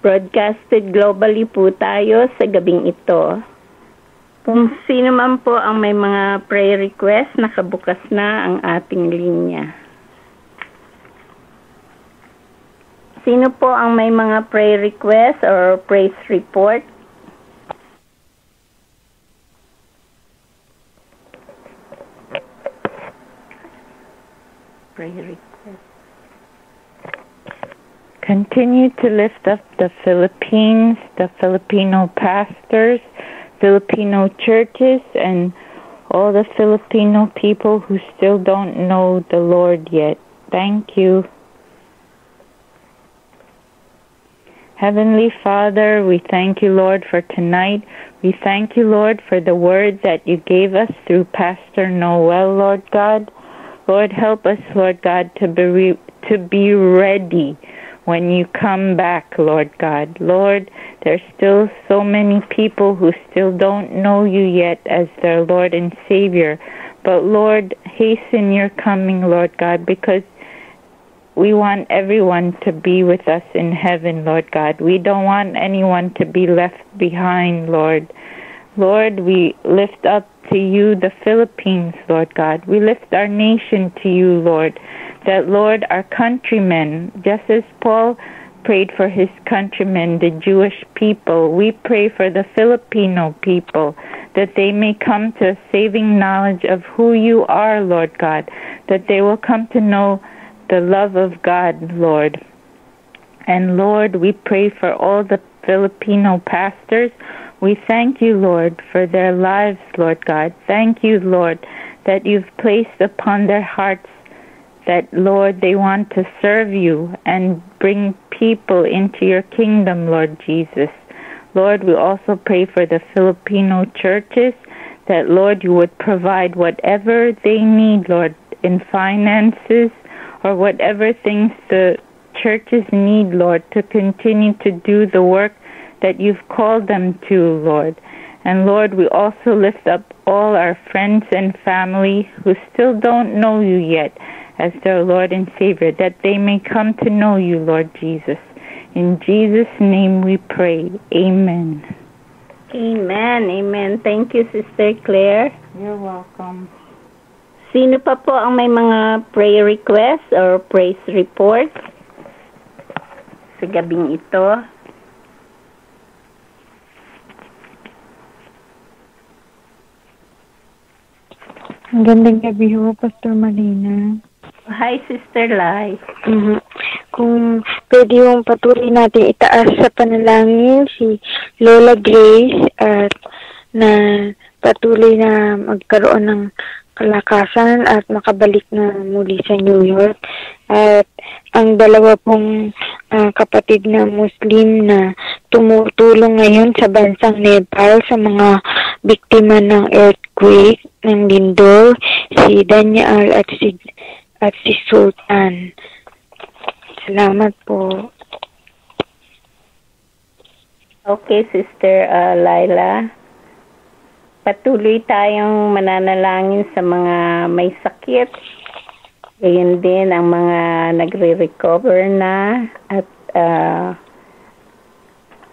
Broadcasted globally po tayo sa gabing ito. Kung sino man po ang may mga prayer request, nakabukas na ang ating linya. Sino po ang may mga prayer request or praise report? Prayer request. Continue to lift up the Philippines, the Filipino pastors, Filipino churches, and all the Filipino people who still don't know the Lord yet. Thank you. Heavenly Father, we thank you, Lord, for tonight. We thank you, Lord, for the words that you gave us through Pastor Noel, Lord God. Lord, help us, Lord God, to be ready when you come back, Lord God. Lord, there's still so many people who still don't know you yet as their Lord and Savior. But Lord, hasten your coming, Lord God, because we want everyone to be with us in heaven, Lord God. We don't want anyone to be left behind, Lord. Lord, we lift up to you the Philippines, Lord God. We lift our nation to you, Lord. That, Lord, our countrymen, just as Paul prayed for his countrymen, the Jewish people, we pray for the Filipino people, that they may come to a saving knowledge of who you are, Lord God, that they will come to know the love of God, Lord. And, Lord, we pray for all the Filipino pastors. We thank you, Lord, for their lives, Lord God. Thank you, Lord, that you've placed upon their hearts that, Lord, they want to serve you and bring people into your kingdom, Lord Jesus. Lord, we also pray for the Filipino churches, that, Lord, you would provide whatever they need, Lord, in finances or whatever things the churches need, Lord, to continue to do the work that you've called them to, Lord. And Lord, we also lift up all our friends and family who still don't know you yet as their Lord and Savior, that they may come to know you, Lord Jesus. In Jesus' name we pray. Amen. Amen. Amen. Thank you, Sister Claire. You're welcome. Sino pa po ang may mga prayer requests or praise reports sa gabing ito? Ang gandang gabi ho, Pastor Marina. Hi, Sister Lai. Kung pwede yung patuloy natin itaas sa panalangin si Lola Grace at na patuloy na magkaroon ng kalakasan at makabalik na muli sa New York. At ang dalawa pong kapatid na Muslim na tumutulong ngayon sa bansang Nepal sa mga biktima ng earthquake ng lindol, si Daniel at si Sultan. Salamat po. Okay, Sister Laila. Patuloy tayong mananalangin sa mga may sakit. Gayon din ang mga nagre-recover na at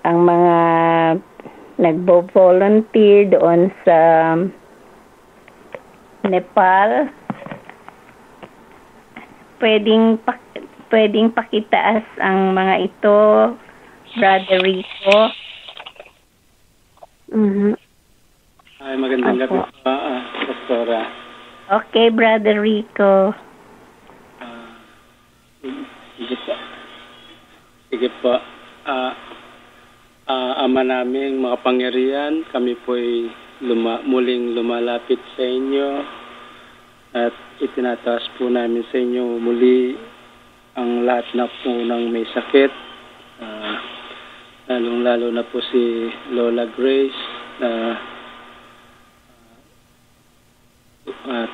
ang mga nagbo-volunteer doon sa Nepal. Pwedeng pakitaas ang mga ito, Brother Rico. Ay, magandang gabi po, Pastora. Okay, Brother Rico. Sige po. Ama naming mga pangyarihan, kami po'y muling lumalapit sa inyo at itinataas po namin sa inyo muli ang lahat na po ng may sakit, lalong-lalo na po si Lola Grace,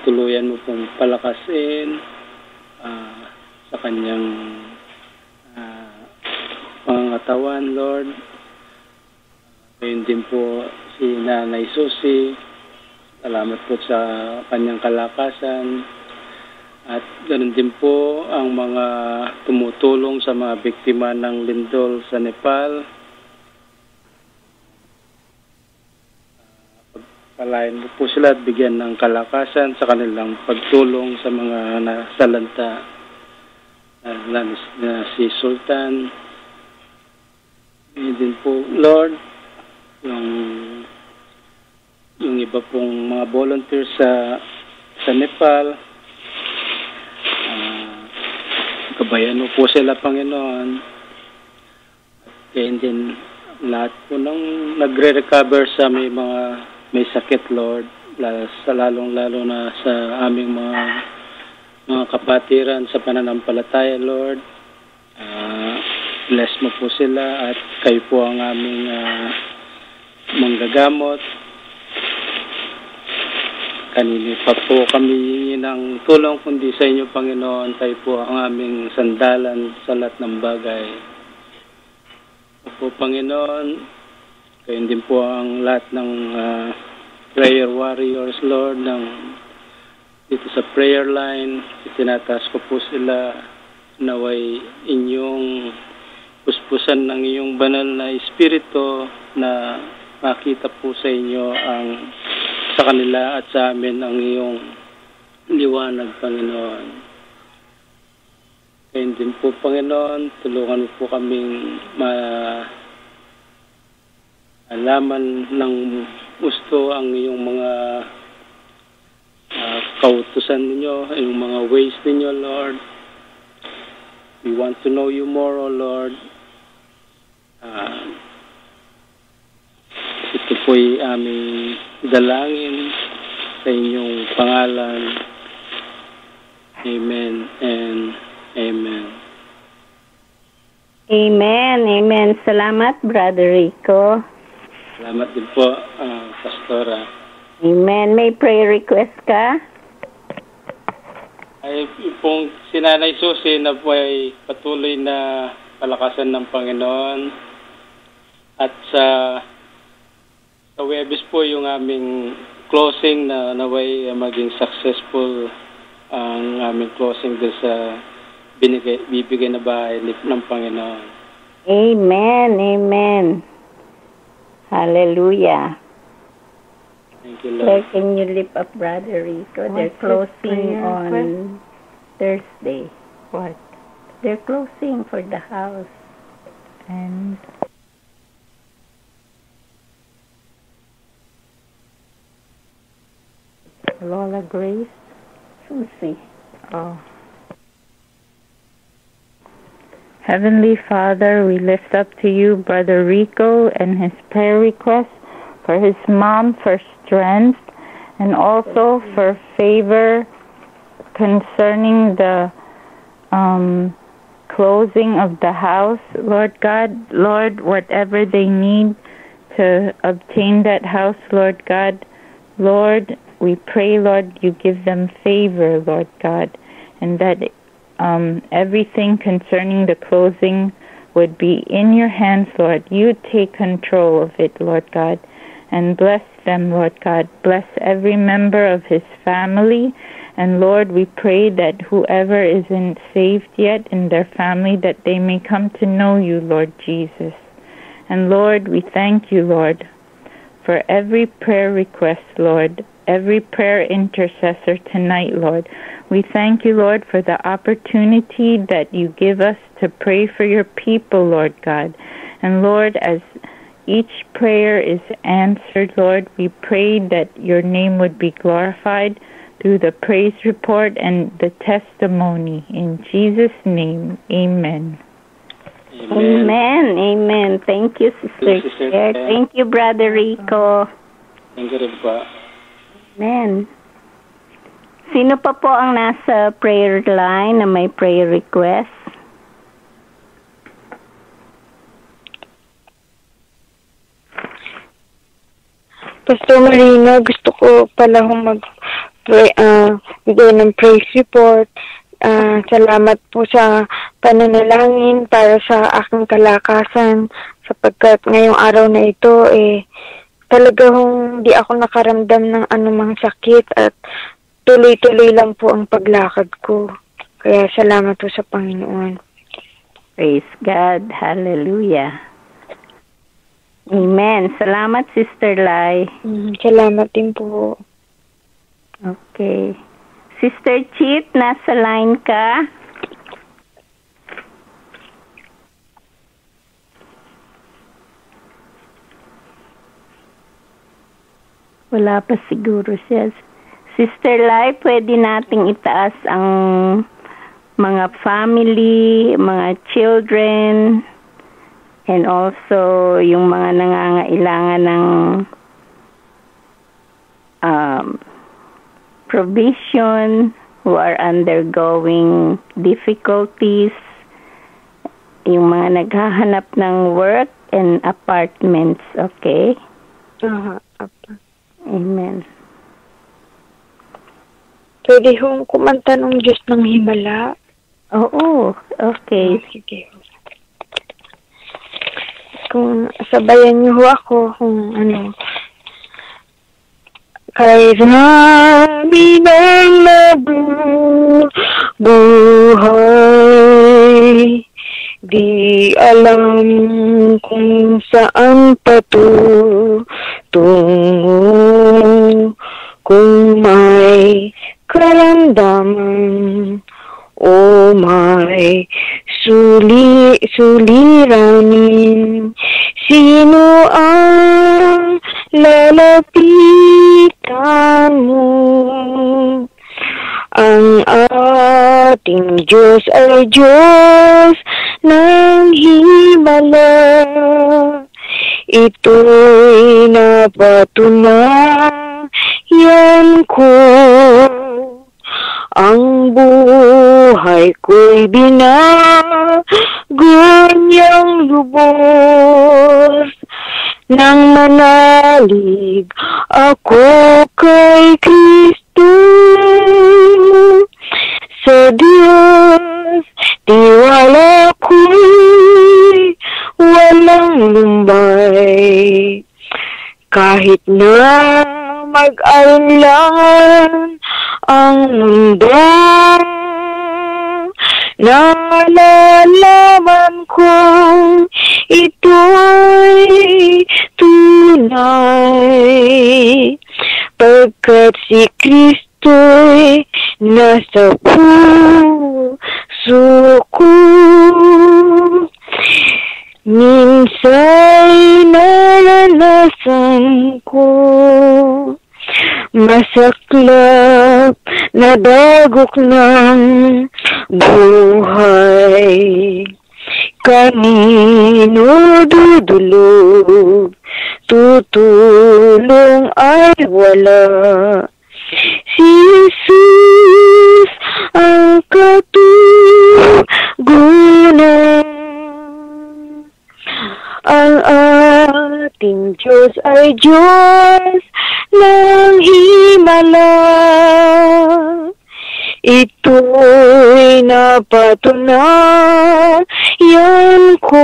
tuluyan mo pong palakasin sa kanyang pangangatawan, Lord. Ngayon din po si Nanay Susie. Salamat po sa kanyang kalakasan. At ganoon din po ang mga tumutulong sa mga biktima ng lindol sa Nepal. Palayan mo po sila at bigyan ng kalakasan sa kanilang pagtulong sa mga nasalanta na si Sultan. Ngayon din po, Lord, yung iba pong mga volunteers sa Nepal, kabayan mo po sila, Panginoon. Kaya din lahat po nang nagre-recover sa may sakit, Lord, lalong-lalo na sa aming mga kapatiran sa pananampalataya, Lord. Bless mo po sila at kayo po ang aming manggagamot. Kanina pa po kami hingi ng tulong kundi sa inyo, Panginoon. Kayo po ang aming sandalan sa lahat ng bagay. Opo, Panginoon, kayo din po ang lahat ng prayer warriors, Lord, dito sa prayer line. Itinataas ko po sila, naway inyong puspusan ng iyong banal na espiritu na makita po sa inyo sa kanila at sa amin ang iyong liwanag, Panginoon. Kaya din po, Panginoon, tulungan mo po kaming malaman ng gusto ang iyong mga kautusan ninyo, yung mga ways ninyo, Lord. We want to know you more, O Lord. Ito po'y aming dalangin sa inyong pangalan. Amen and amen. Amen. Amen. Salamat, Brother Rico. Salamat din po, Pastora. Amen. May prayer request ka? Ay pong si Nanay Susie na po ay patuloy na palakasan ng Panginoon. At sa Webis po yung aming closing na naway maging successful ang aming closing doon sa bibigay na bahay ng Panginoon. Amen. Amen. Hallelujah. Thank you, Lord. Where can you lift up Brother Rico? They're closing on Thursday. What? They're closing for the house. And Lola Grace? Susie. Oh. Heavenly Father, we lift up to you Brother Rico and his prayer request for his mom for strength and also for favor concerning the closing of the house. Lord God, Lord, whatever they need to obtain that house, Lord God, Lord, we pray, Lord, you give them favor, Lord God, and that everything concerning the closing would be in your hands, Lord. You take control of it, Lord God, and bless them, Lord God. Bless every member of his family. And Lord, we pray that whoever isn't saved yet in their family, that they may come to know you, Lord Jesus. And Lord, we thank you, Lord, for every prayer request, Lord, every prayer intercessor tonight, Lord. We thank you, Lord, for the opportunity that you give us to pray for your people, Lord God. And Lord, as each prayer is answered, Lord, we pray that your name would be glorified through the praise report and the testimony. In Jesus' name, amen. Amen. Amen. Thank you, Sister Claire. Thank you, Brother Rico. Thank you rin po. Amen. Sino pa po ang nasa prayer line na may prayer request? Pastor Marina, gusto ko pala mag bigay ng praise report. Salamat po sa pananalangin para sa aking kalakasan, sapagkat ngayong araw na ito, talagang di ako nakaramdam ng anumang sakit at tuloy-tuloy lang po ang paglakad ko. Kaya salamat po sa Panginoon. Praise God. Hallelujah. Amen. Salamat, Sister Lai. Salamat din po. Okay. Sister Chit, nasa line ka? Wala pa siguro siya. Sister Lai, pwede nating itaas ang mga family, mga children, and also yung mga nangangailangan ng provision, who are undergoing difficulties, yung mga naghahanap ng work and apartments, okay? Amen. Pwede hong kumanta ng Diyos ng Himala? Oo, okay. Sige. Kung sabayan niyo ho ako kung ano. Kay rami ng nabubuhay, di alam kung saan patungo, kung may karamdaman o may suliranin, sino ang lalapitan mo? Ang ating Diyos ay Diyos ng himala. Ito'y napatunayan ko. Ang buhay ko'y binago niyang lubos. Nang manalig ako kay Kristo, sa Diyos tiwala ko'y walang lumbay. Kahit na mag-alinlangan ang mundo, nalalaman kong ito'y tunay, pagkat si Kristo'y nasa puso ko. Minsa'y naranasan ko masaklap na dagok ng buhay. Kanino dudulog, tutulong ay wala. Si Jesus ang katugunan. Ang ating Diyos ay Diyos ng himala. Ito'y napatunayan ko.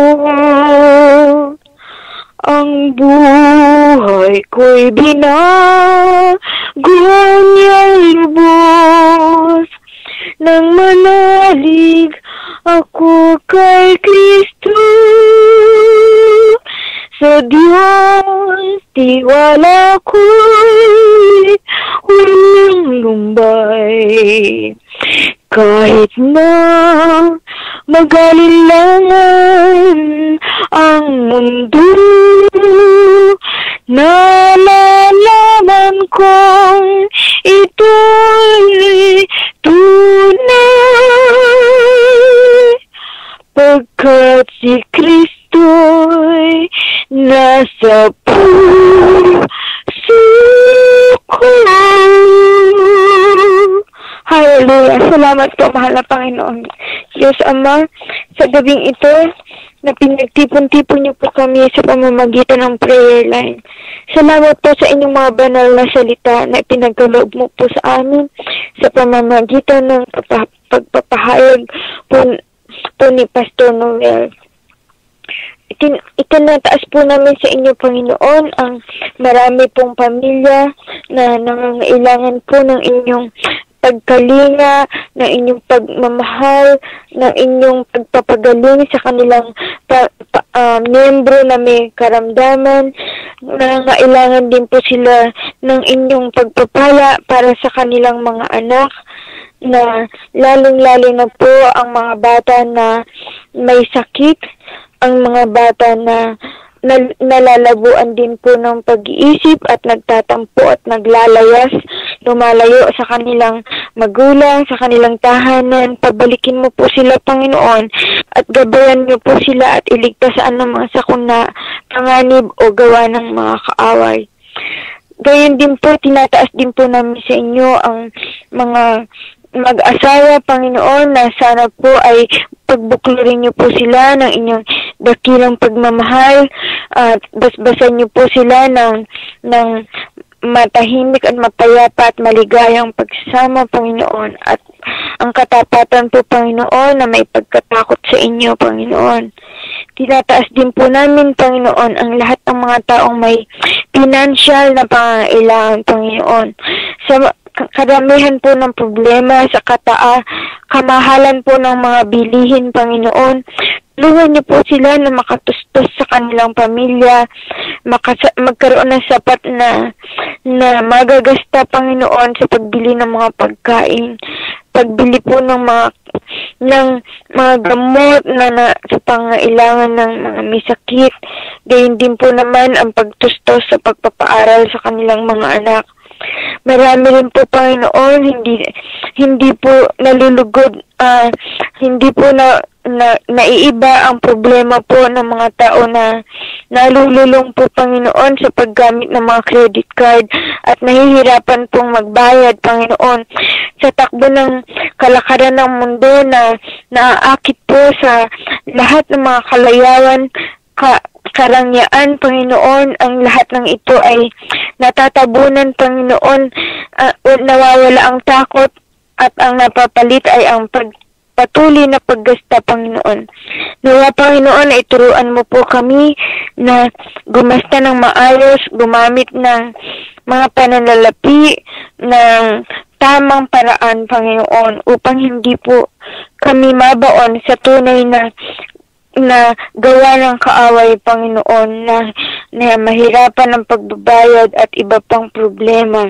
Ang buhay ko'y binago niyang lubos. Nang manalig ako kay Kristo, sa Diyos tiwala ko'y walang lumbay. Kahit na mag-alinlangan ang mundo, nalalaman kong ito'y tunay, pagkat si Kristo'y nasa puso ko. Hallelujah. Salamat po, mahal na Panginoon. Diyos Ama, sa gabing ito, na pinagtipon-tipon niyo po kami sa pamamagitan ng prayer line. Salamat po sa inyong mga banal na salita na ipinagkaloob mo po sa amin sa pamamagitan ng pagpapahayag po ni Pastor Noel. Itinataas po namin sa inyo, Panginoon, ang marami pong pamilya na nangangailangan po ng inyong pagkalinga, ng inyong pagmamahal, ng inyong pagpapagaling sa kanilang miyembro na may karamdaman. Nangangailangan din po sila ng inyong pagpapala para sa kanilang mga anak, na lalong-lalo na po ang mga bata na may sakit, ang mga bata na nalalabuan din po ng pag-iisip at nagtatampo at naglalayas, lumalayo sa kanilang magulang, sa kanilang tahanan. Pabalikin mo po sila, Panginoon, at gabayan niyo po sila at iligtas sa anumang sakuna, panganib o gawa ng mga kaaway. Gayon din po, tinataas din po namin sa inyo ang mga mag-asawa, Panginoon, na sana po ay pagbuklurin niyo po sila ng inyong dakilang pagmamahal at basbasan niyo po sila ng matahimik at mapayapa at maligayang pagsasama, Panginoon, at ang katapatan po, Panginoon, na may pagkatakot sa inyo, Panginoon. Tinataas din po namin, Panginoon, ang lahat ng mga taong may financial na pangangailangan, Panginoon. Sa karamihan po ng problema, sa kamahalan po ng mga bilihin, Panginoon, tulungan niyo po sila na makatustos sa kanilang pamilya, magkaroon ng sapat na magagasta, Panginoon, sa pagbili ng mga pagkain, pagbili po ng mga gamot na sa pangailangan ng mga may sakit. Gayon din po naman ang pagtustos sa pagpapaaral sa kanilang mga anak. Marami rin po, Panginoon, hindi po nalulugod, hindi po naiiba ang problema po ng mga tao na nalululong po, Panginoon, sa paggamit ng mga credit card at nahihirapan pong magbayad, Panginoon, sa takbo ng kalakaran ng mundo na naaakit po sa lahat ng mga kalayawan, karangyaan, Panginoon. Ang lahat ng ito ay natatabunan, Panginoon. Nawawala ang takot at ang napapalit ay ang patuloy na paggasta, Panginoon. Nawa, Panginoon, ay turuan mo po kami na gumasta ng maayos, gumamit ng mga pananalapi ng tamang paraan, Panginoon, upang hindi po kami mabaon sa tunay na gawa ng kaaway, Panginoon, na mahirapan ang pagbabayad at iba pang problema.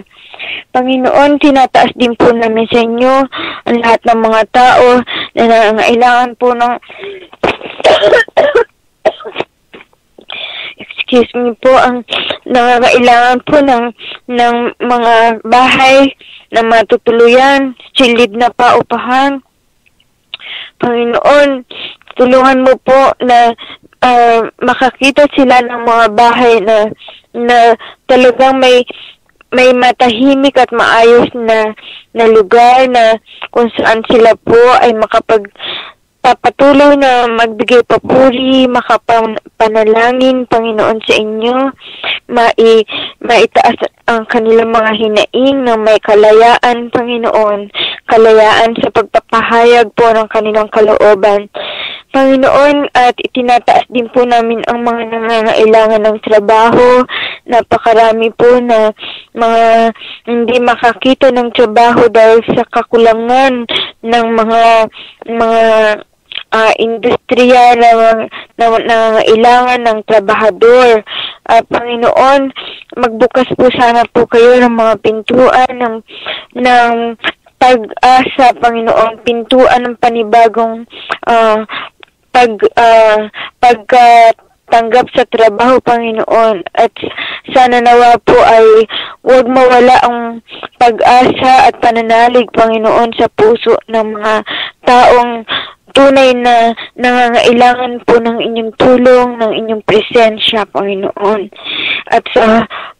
Panginoon, tinataas din po namin sa inyo ang lahat ng mga tao na nangangailangan po ng ang nangangailangan po ng mga bahay na matutuluyan, silid na paupahan. Panginoon, tulungan mo po na makakita sila ng mga bahay na talagang may matahimik at maayos na lugar na kung saan sila po ay makapagpapatuloy na magbigay papuri, makapanalangin, Panginoon, sa inyo, maitaas ang kanilang mga hinaing na may kalayaan, Panginoon, kalayaan sa pagpapahayag po ng kanilang kalooban. Panginoon, at itinataas din po namin ang mga nangangailangan ng trabaho. Napakarami po na mga hindi makakita ng trabaho dahil sa kakulangan ng mga industriya na nangangailangan ng trabahador. Panginoon, magbukas po sana po kayo ng mga pintuan ng pag-asa, Panginoon, pintuan ng panibagong pagtanggap sa trabaho, Panginoon, at sana nawa po ay huwag mawala ang pag-asa at pananalig, Panginoon, sa puso ng mga taong tunay na nangangailangan po ng inyong tulong, ng inyong presensya, Panginoon, at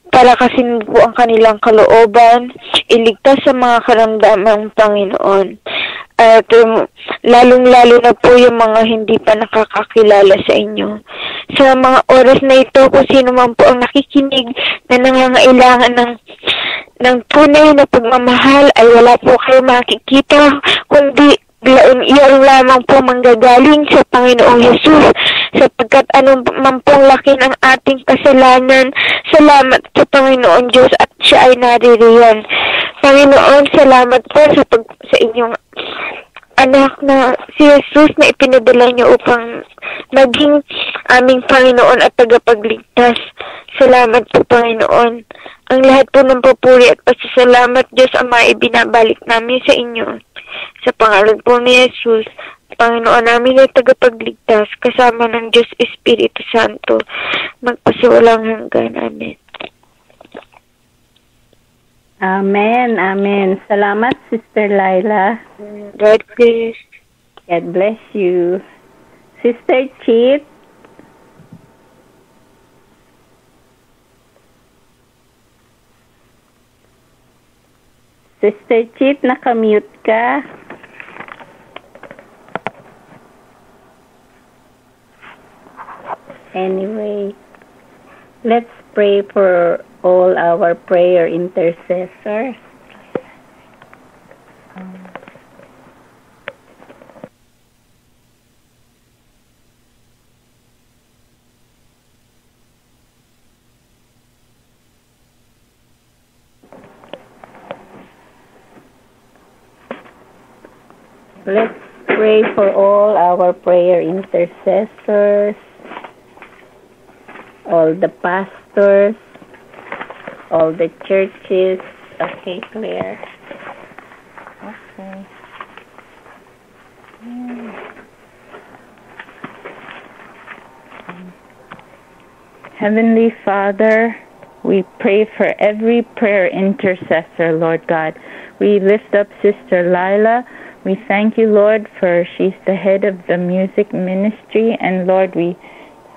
palakasin po ang kanilang kalooban, iligtas sa mga karamdaman, Panginoon. At lalong-lalo na po yung mga hindi pa nakakakilala sa inyo. sa mga oras na ito, kung sino man po ang nakikinig na nangangailangan ng tunay na pagmamahal, ay wala po kayo makikita, kundi iyon lamang po manggagaling sa Panginoong Hesus, sapagkat anong man pong laki ng ating kasalanan, salamat sa Panginoon Diyos at siya ay naririyan. Panginoon, salamat po sa inyong anak na si Jesus na ipinadala niyo upang maging aming Panginoon at tagapagligtas. Salamat po, Panginoon. Ang lahat po ng papuri at pasasalamat, Diyos Ama, ibinabalik namin sa inyo. Sa pangalan po ni Jesus, Panginoon namin at tagapagligtas, kasama ng Diyos Espiritu Santo, magpasiwalang hanggan. Amen. Amen, amen. Salamat, Sister Laila. God bless. God bless you. Sister Chit. Sister Chit, nakamute ka. Anyway, let's pray for all our prayer intercessors. Let's pray for all our prayer intercessors, all the pastors, all the churches. Okay, Claire. Okay. Heavenly Father, we pray for every prayer intercessor, Lord God. We lift up Sister Lila. We thank you, Lord, for she's the head of the music ministry. And Lord, we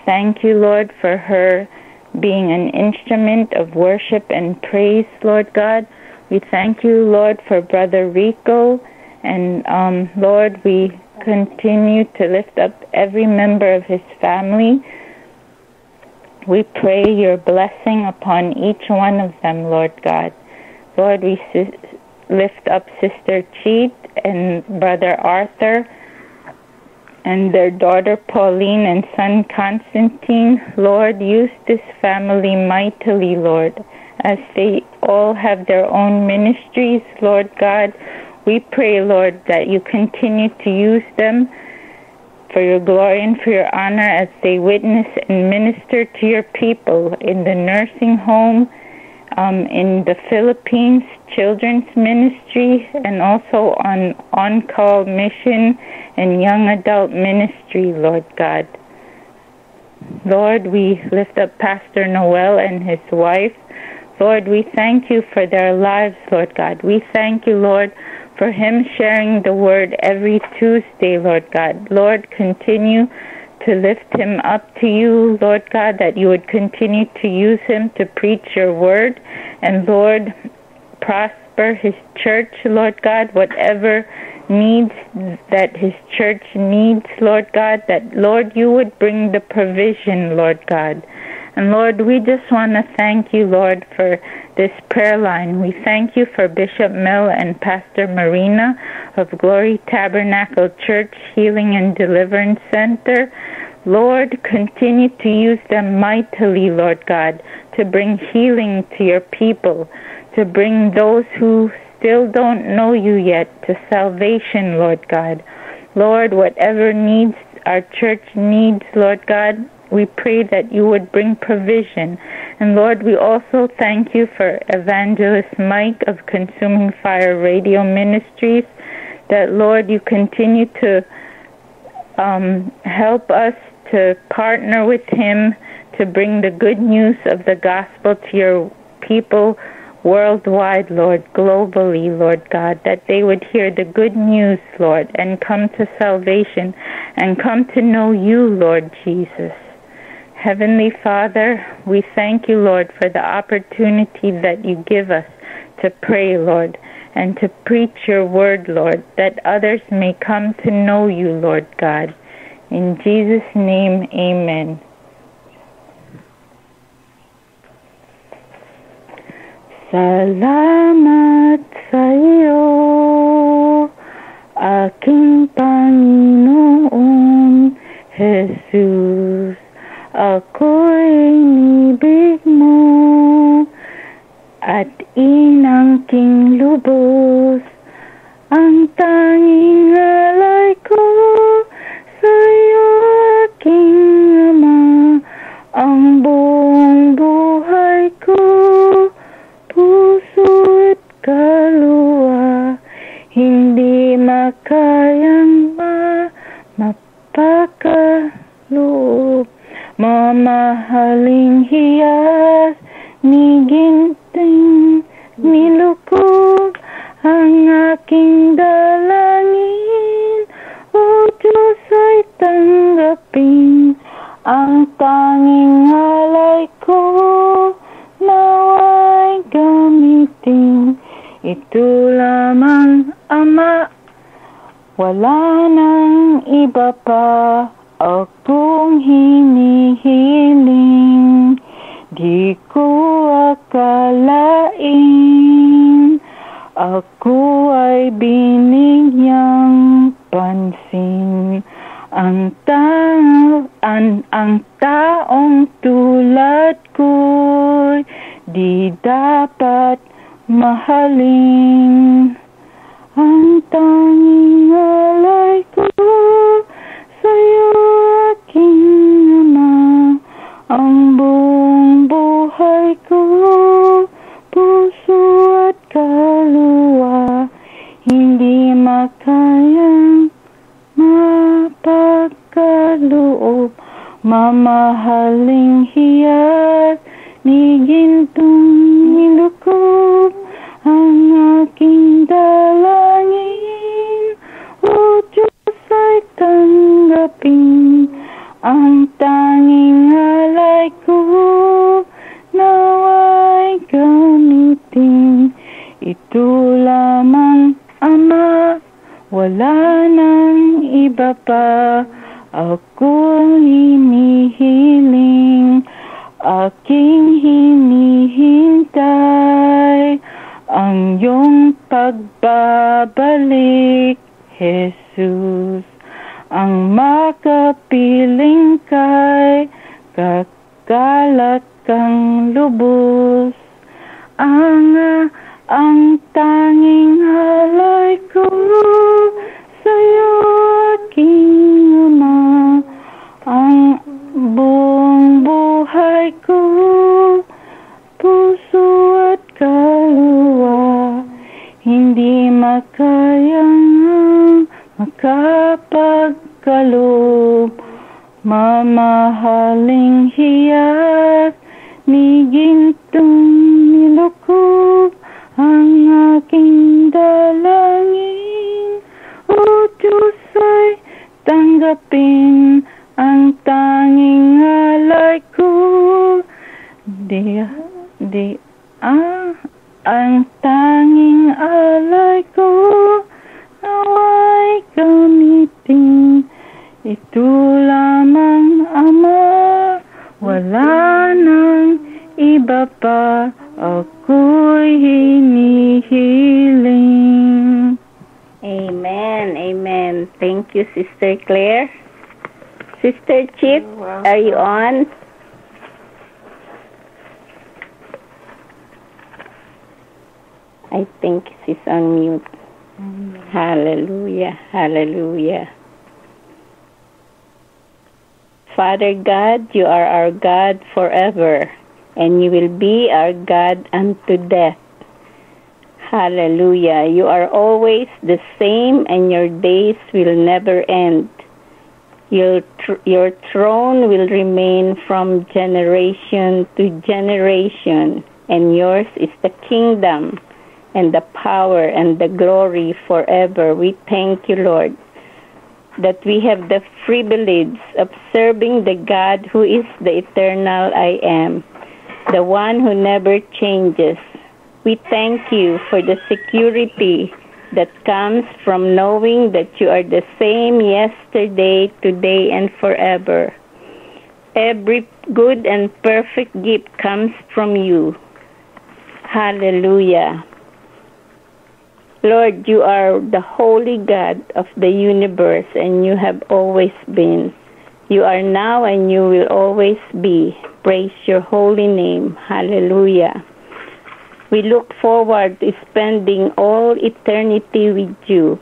thank you, Lord, for her being an instrument of worship and praise, Lord God. We thank you, Lord, for Brother Rico. And Lord, we continue to lift up every member of his family. We pray your blessing upon each one of them, Lord God. Lord, we lift up Sister Cheat and Brother Arthur and their daughter Pauline and son Constantine. Lord, use this family mightily, Lord, as they all have their own ministries, Lord God. We pray, Lord, that you continue to use them for your glory and for your honor as they witness and minister to your people in the nursing home, in the Philippines children's ministry, and also on-call mission and young adult ministry, Lord God. Lord, we lift up Pastor Noel and his wife. Lord, we thank you for their lives, Lord God. We thank you, Lord, for him sharing the word every Tuesday, Lord God. Lord, continue to lift him up to you, Lord God, that you would continue to use him to preach your word. And Lord, prosper his church, Lord God, whatever needs that his church needs, Lord God, that, Lord, you would bring the provision, Lord God. And Lord, we just want to thank you, Lord, for this prayer line. We thank you for Bishop Mel and Pastor Marina of Glory Tabernacle Church Healing and Deliverance Center. Lord, continue to use them mightily, Lord God, to bring healing to your people, to bring those who still don't know you yet to salvation, Lord God. Lord, whatever needs our church needs, Lord God, we pray that you would bring provision. And Lord, we also thank you for Evangelist Mike of Consuming Fire Radio Ministries, that, Lord, you continue to help us to partner with him to bring the good news of the gospel to your people worldwide, Lord, globally, Lord God, that they would hear the good news, Lord, and come to salvation and come to know you, Lord Jesus. Heavenly Father, we thank you, Lord, for the opportunity that you give us to pray, Lord, and to preach your word, Lord, that others may come to know you, Lord God. In Jesus' name, amen. Salamat sa iyo, aking Panginoon Jesus. Ako'y inibig mo at inangking lubos. Ang tanging alay ko sa iyo, aking Ama, ang buong buhay ko, puso at kaluluwa, hindi makayang mapakaloob. Mamahaling hiyas ni ginting nilukob ang aking dalangin. O Diyos ay tanggapin ang tanging alay ko, nawa'y gamitin. Ito lamang, Ama, wala nang iba pa akong hinihiling. Di ko akalain ako ay binigyang pansin. Ang taong tulad ko'y di dapat mahalin. Ang tanging alay ko sa'yo, aking Ama, ang buong buhay ko, puso at kaluluwa, hindi makayang mapagkaloob. Mamahaling hiyas ni gintong nilukob ang aking dalangin. O Diyos ay tanggapin ang tanging alay ko, nawa'y gamitin. Ito lamang, Ama, wala nang iba pa akong hinihiling. Aking hinihintay ang iyong pagbabalik, Jesus. Ang makapiling kay kakalat kang lubos. Ang tanging halay ko sa'yo, aking Ama, ang buong buhay ko, puso at kaluluwa, hindi makayang makapagkaloob. Mamahaling hiyas ni gintong nilukob ang aking dalangin. O Diyos ay tanggapin ang tanging alay ko. Ang tanging alay ko, nawa'y gamitin. Ito lamang, Ama, wala nang iba pa ako'y hinihiling. Amen, amen. Thank you, Sister Claire. Sister Chip, are you on? I think she's on mute. Hallelujah, hallelujah. Father God, you are our God forever, and you will be our God unto death. Hallelujah. You are always the same, and your days will never end. Your throne will remain from generation to generation, and yours is the kingdom and the power and the glory forever. We thank you, Lord, that we have the privilege of serving the God who is the eternal I am, the one who never changes. We thank you for the security that comes from knowing that you are the same yesterday, today, and forever. Every good and perfect gift comes from you. Hallelujah. Lord, you are the holy God of the universe, and you have always been. You are now and you will always be. Praise your holy name. Hallelujah. We look forward to spending all eternity with you,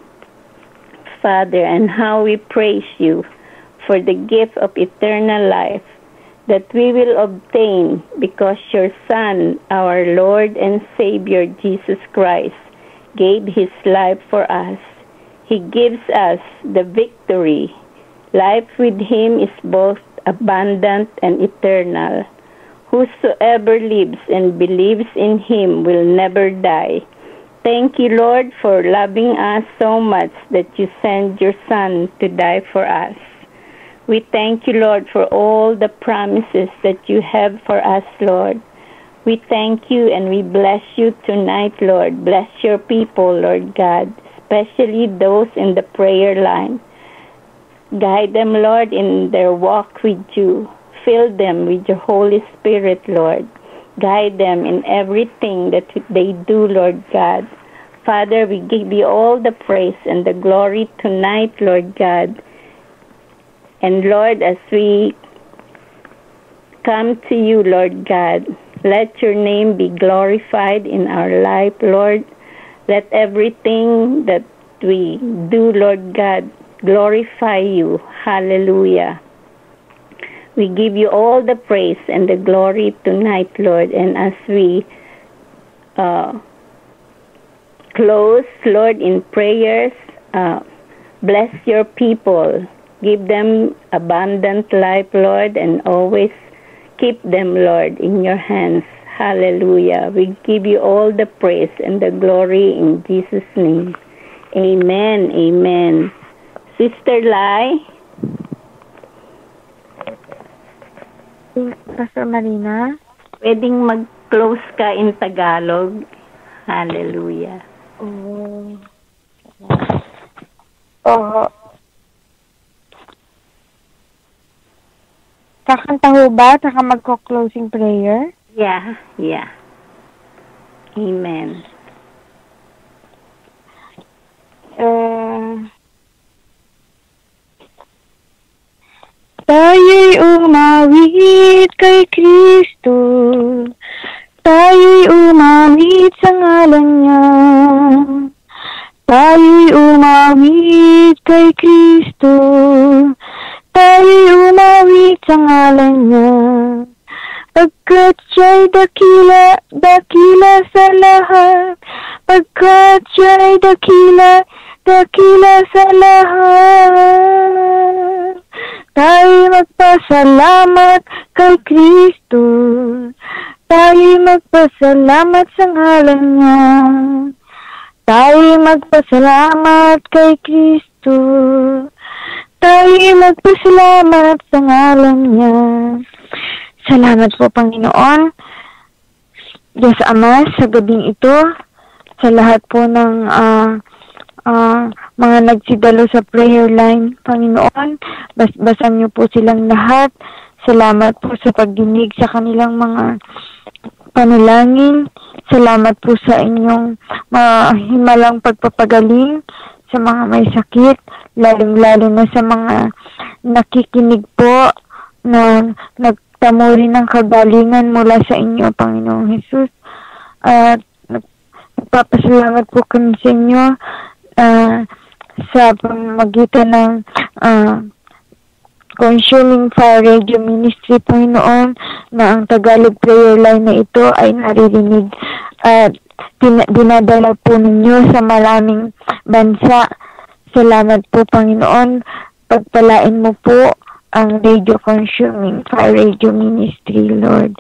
Father, and how we praise you for the gift of eternal life that we will obtain because your Son, our Lord and Savior, Jesus Christ, gave his life for us. He gives us the victory. Life with him is both abundant and eternal. Whosoever lives and believes in him will never die. Thank you, Lord, for loving us so much that you sent your Son to die for us. We thank you, Lord, for all the promises that you have for us, Lord. We thank you and we bless you tonight, Lord. Bless your people, Lord God, especially those in the prayer line. Guide them, Lord, in their walk with you. Fill them with your Holy Spirit, Lord. Guide them in everything that they do, Lord God. Father, we give you all the praise and the glory tonight, Lord God. And Lord, as we come to you, Lord God, let your name be glorified in our life, Lord. Let everything that we do, Lord God, glorify you. Hallelujah. We give you all the praise and the glory tonight, Lord. And as we close, Lord, in prayers, bless your people. Give them abundant life, Lord, and always keep them, Lord, in your hands. Hallelujah. We give you all the praise and the glory in Jesus' name. Amen. Amen. Sister Lai. Pastor Marina. Pwedeng mag-close ka in Tagalog. Hallelujah. Kakanta ho ba? Saka magko-closing prayer? Yeah. Amen. Tayo'y umawit kay Kristo. Tayo'y umawit sa ngalan niya. Tayo'y umawit kay Kristo. Tayo'y umawit sa ngalan niya. Pagkat siya'y dakila, dakila sa lahat. Pagkat siya'y dakila, dakila sa lahat. Tayo'y magpasalamat kay Kristo. Tayo'y magpasalamat sa ngalan niya. Tayo'y magpasalamat kay Kristo. Tayo'y magpasalamat sa ngalan niya. Salamat po, Panginoon. Diyos Ama, sa gabing ito, sa lahat po ng mga nagsidalo sa prayer line, Panginoon, basan niyo po silang lahat. Salamat po sa pagdinig sa kanilang mga panalangin. Salamat po sa inyong himalang pagpapagaling sa mga may sakit, lalong-lalo na sa mga nakikinig po na nagtamo rin ng kagalingan mula sa inyo, Panginoong Jesus. At nagpapasalamat po kami sa inyo sa pamamagitan ng Consuming Fire Radio Ministry, Panginoon, na ang Tagalog prayer line na ito ay naririnig at dinadala po ninyo sa maraming bansa. Salamat po, Panginoon. Pagpalain mo po ang Radio Consuming Fire Radio Ministry, Lord.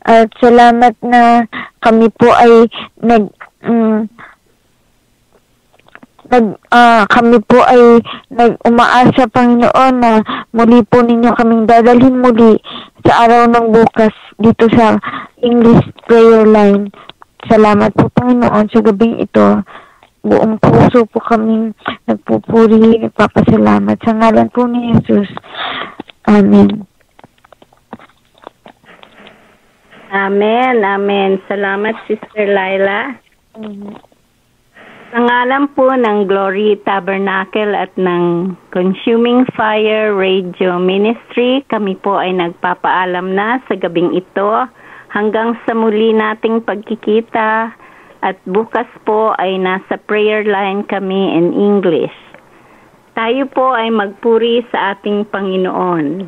At salamat na kami po ay umaasa, Panginoon, na muli po ninyo kaming dadalhin muli sa araw ng bukas dito sa English prayer line. Salamat po, Panginoon, sa gabing ito. Buong puso po kaming nagpupuri, nagpapasalamat sa ngalan po ni Jesus. Amen. Amen, amen. Salamat, Sister Laila. Sa ngalan po ng Glory Tabernacle at ng Consuming Fire Radio Ministry, kami po ay nagpapaalam na sa gabing ito hanggang sa muli nating pagkikita, at bukas po ay nasa prayer line kami in English. Tayo po ay magpuri sa ating Panginoon.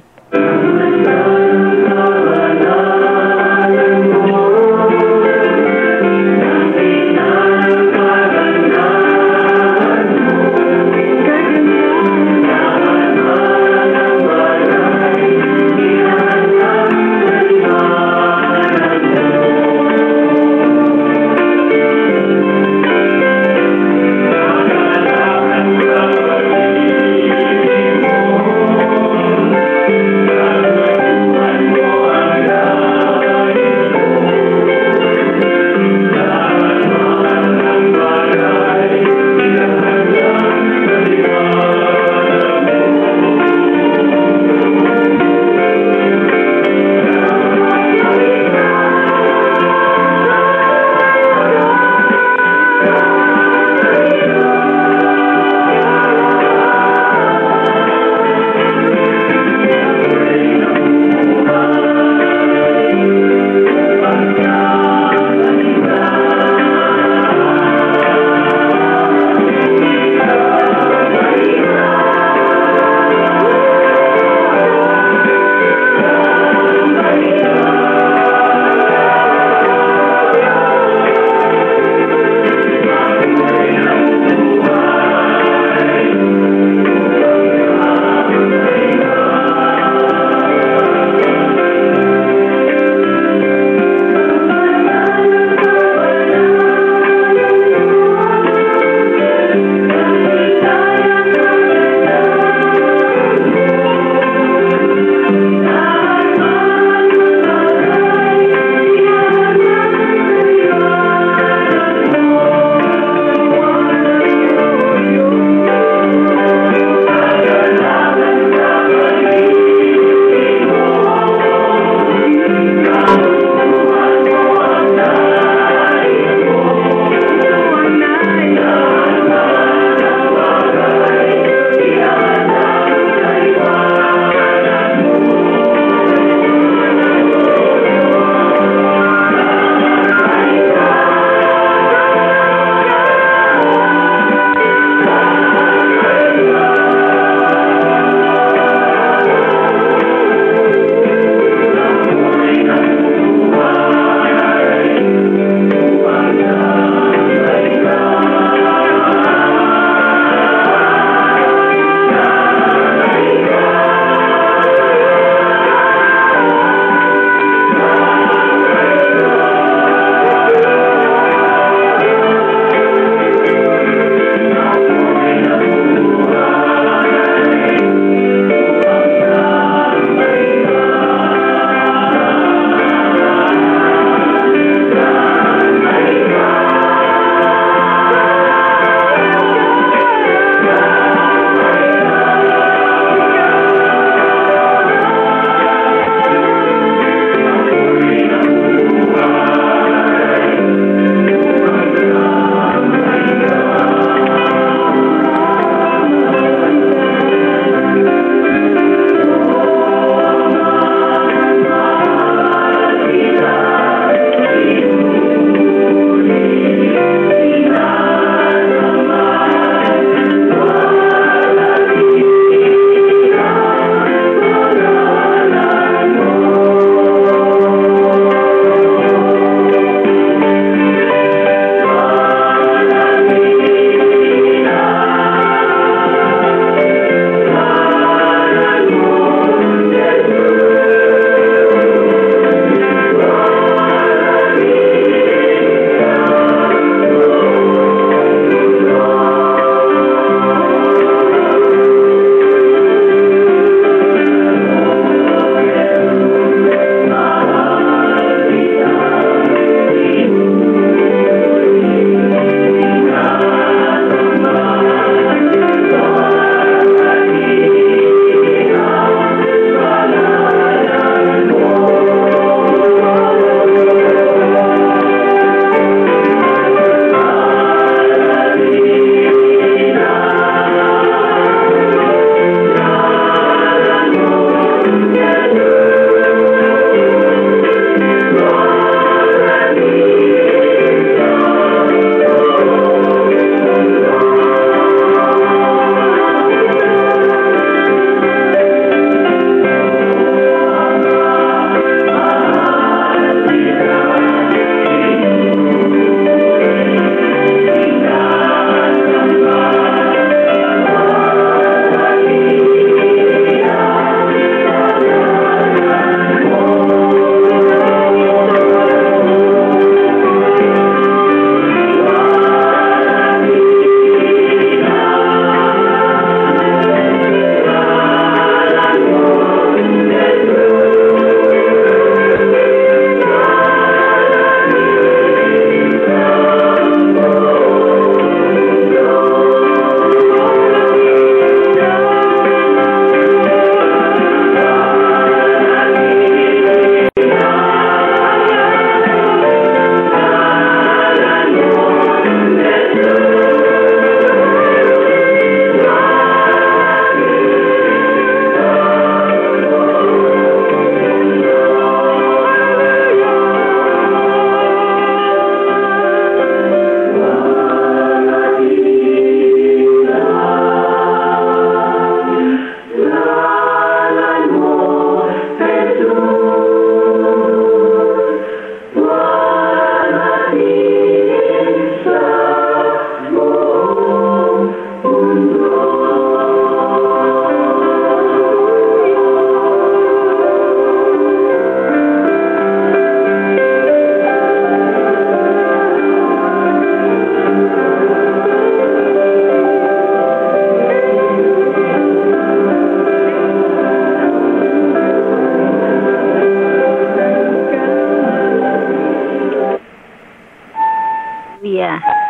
Hallelujah.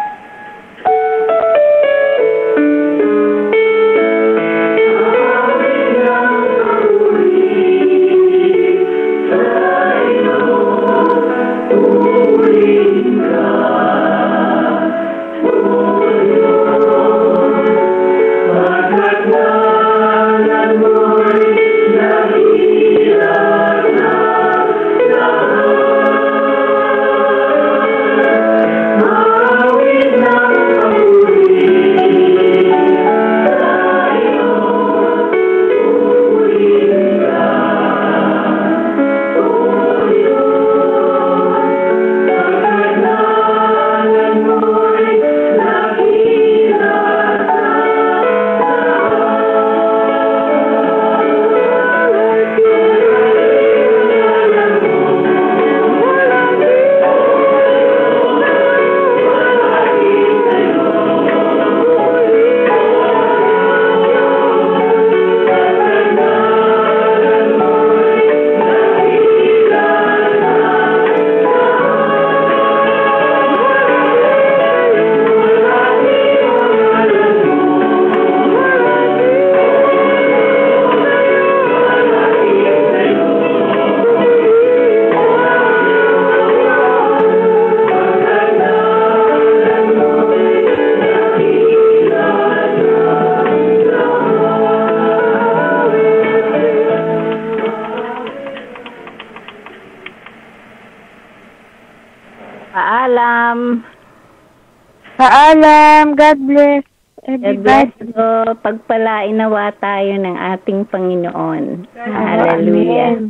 Paalam. God bless. God bless po. Pagpalain nawa tayo ng ating Panginoon. Hallelujah.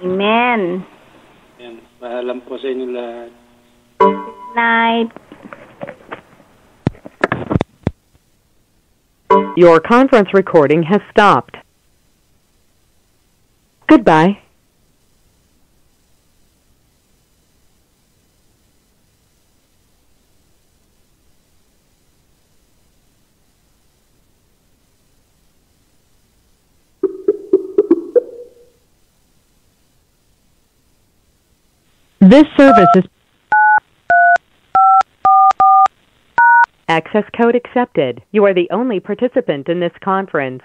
Amen. Yan. Paalam po sa inyo lahat. Good night. Your conference recording has stopped. Goodbye. This service is access code accepted. You are the only participant in this conference.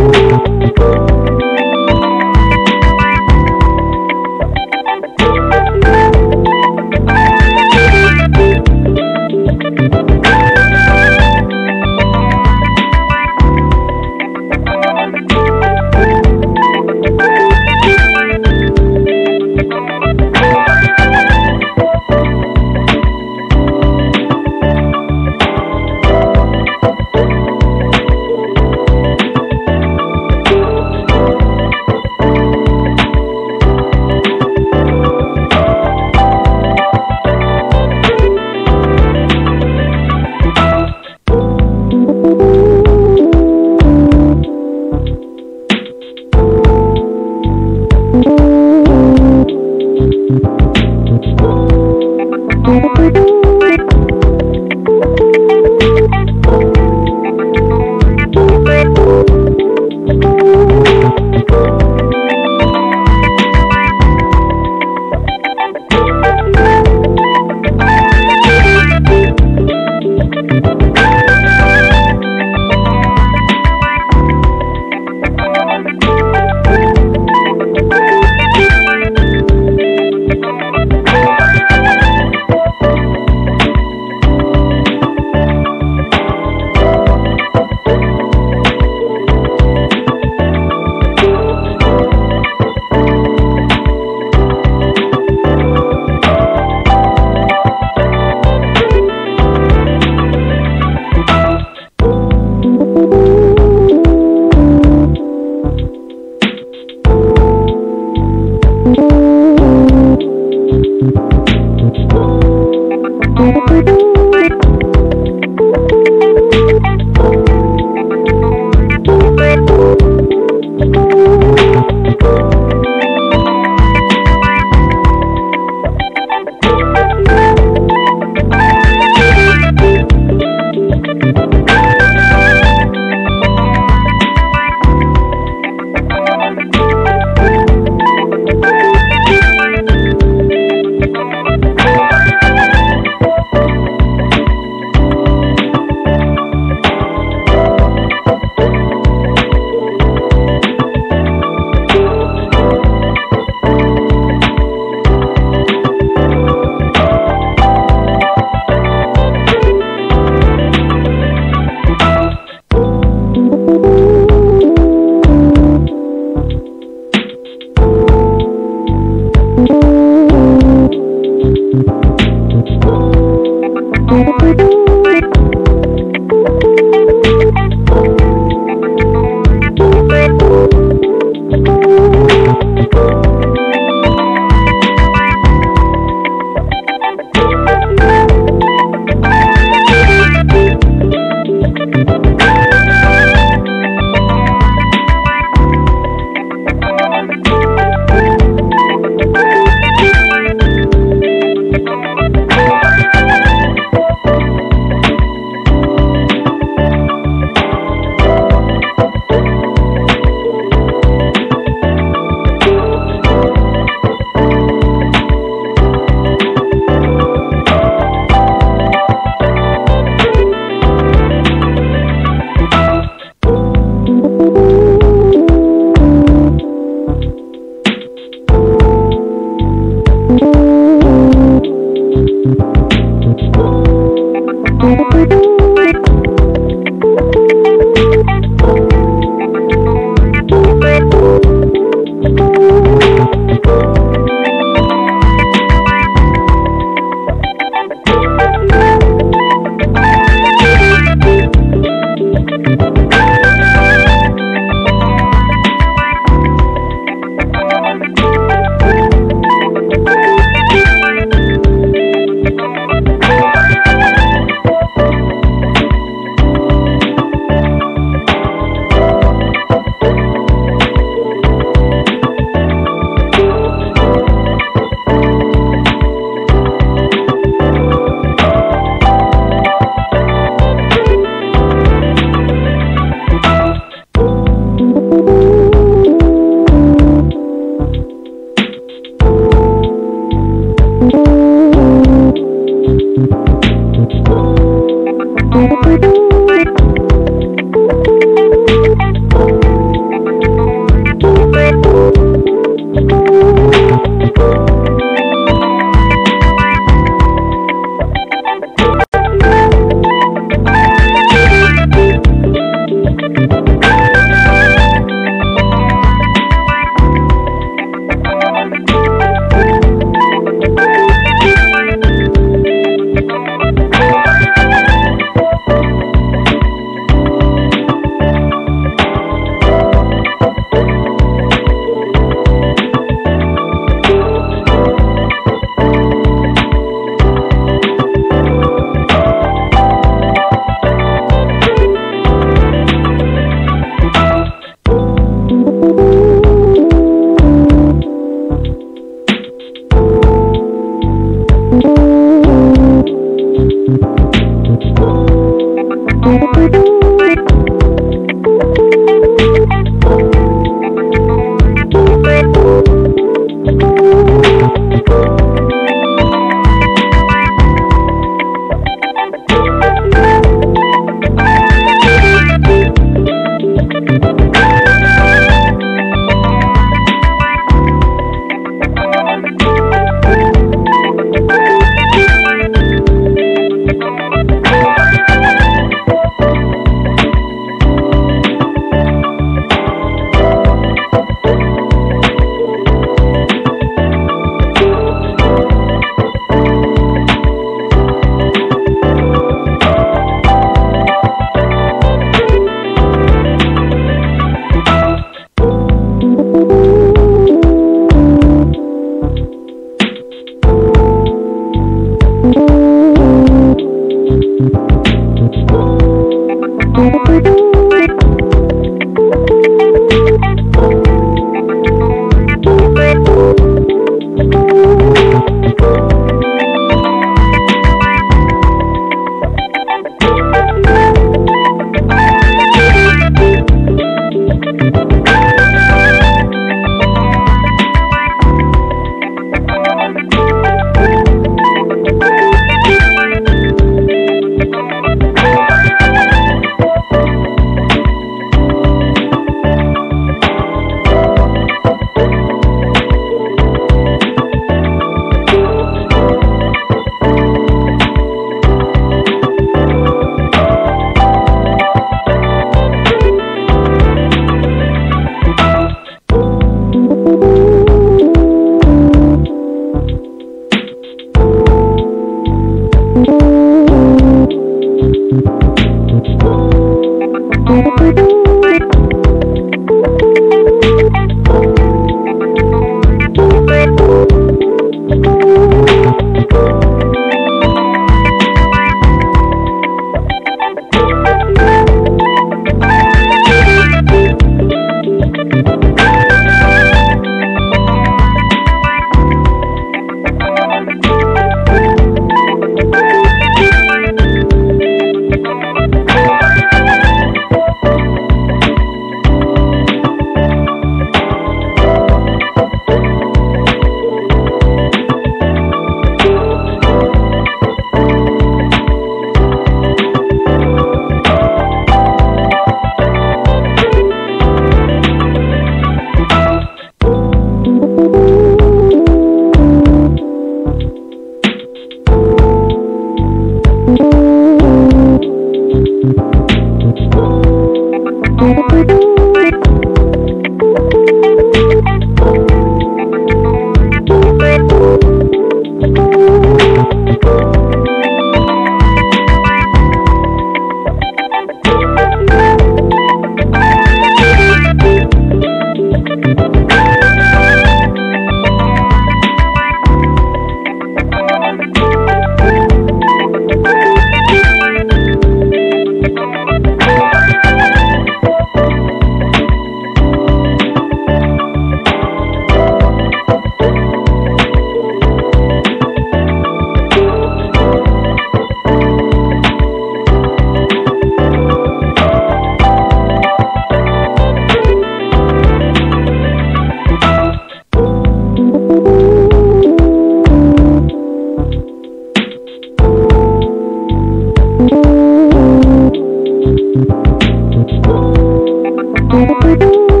Lord.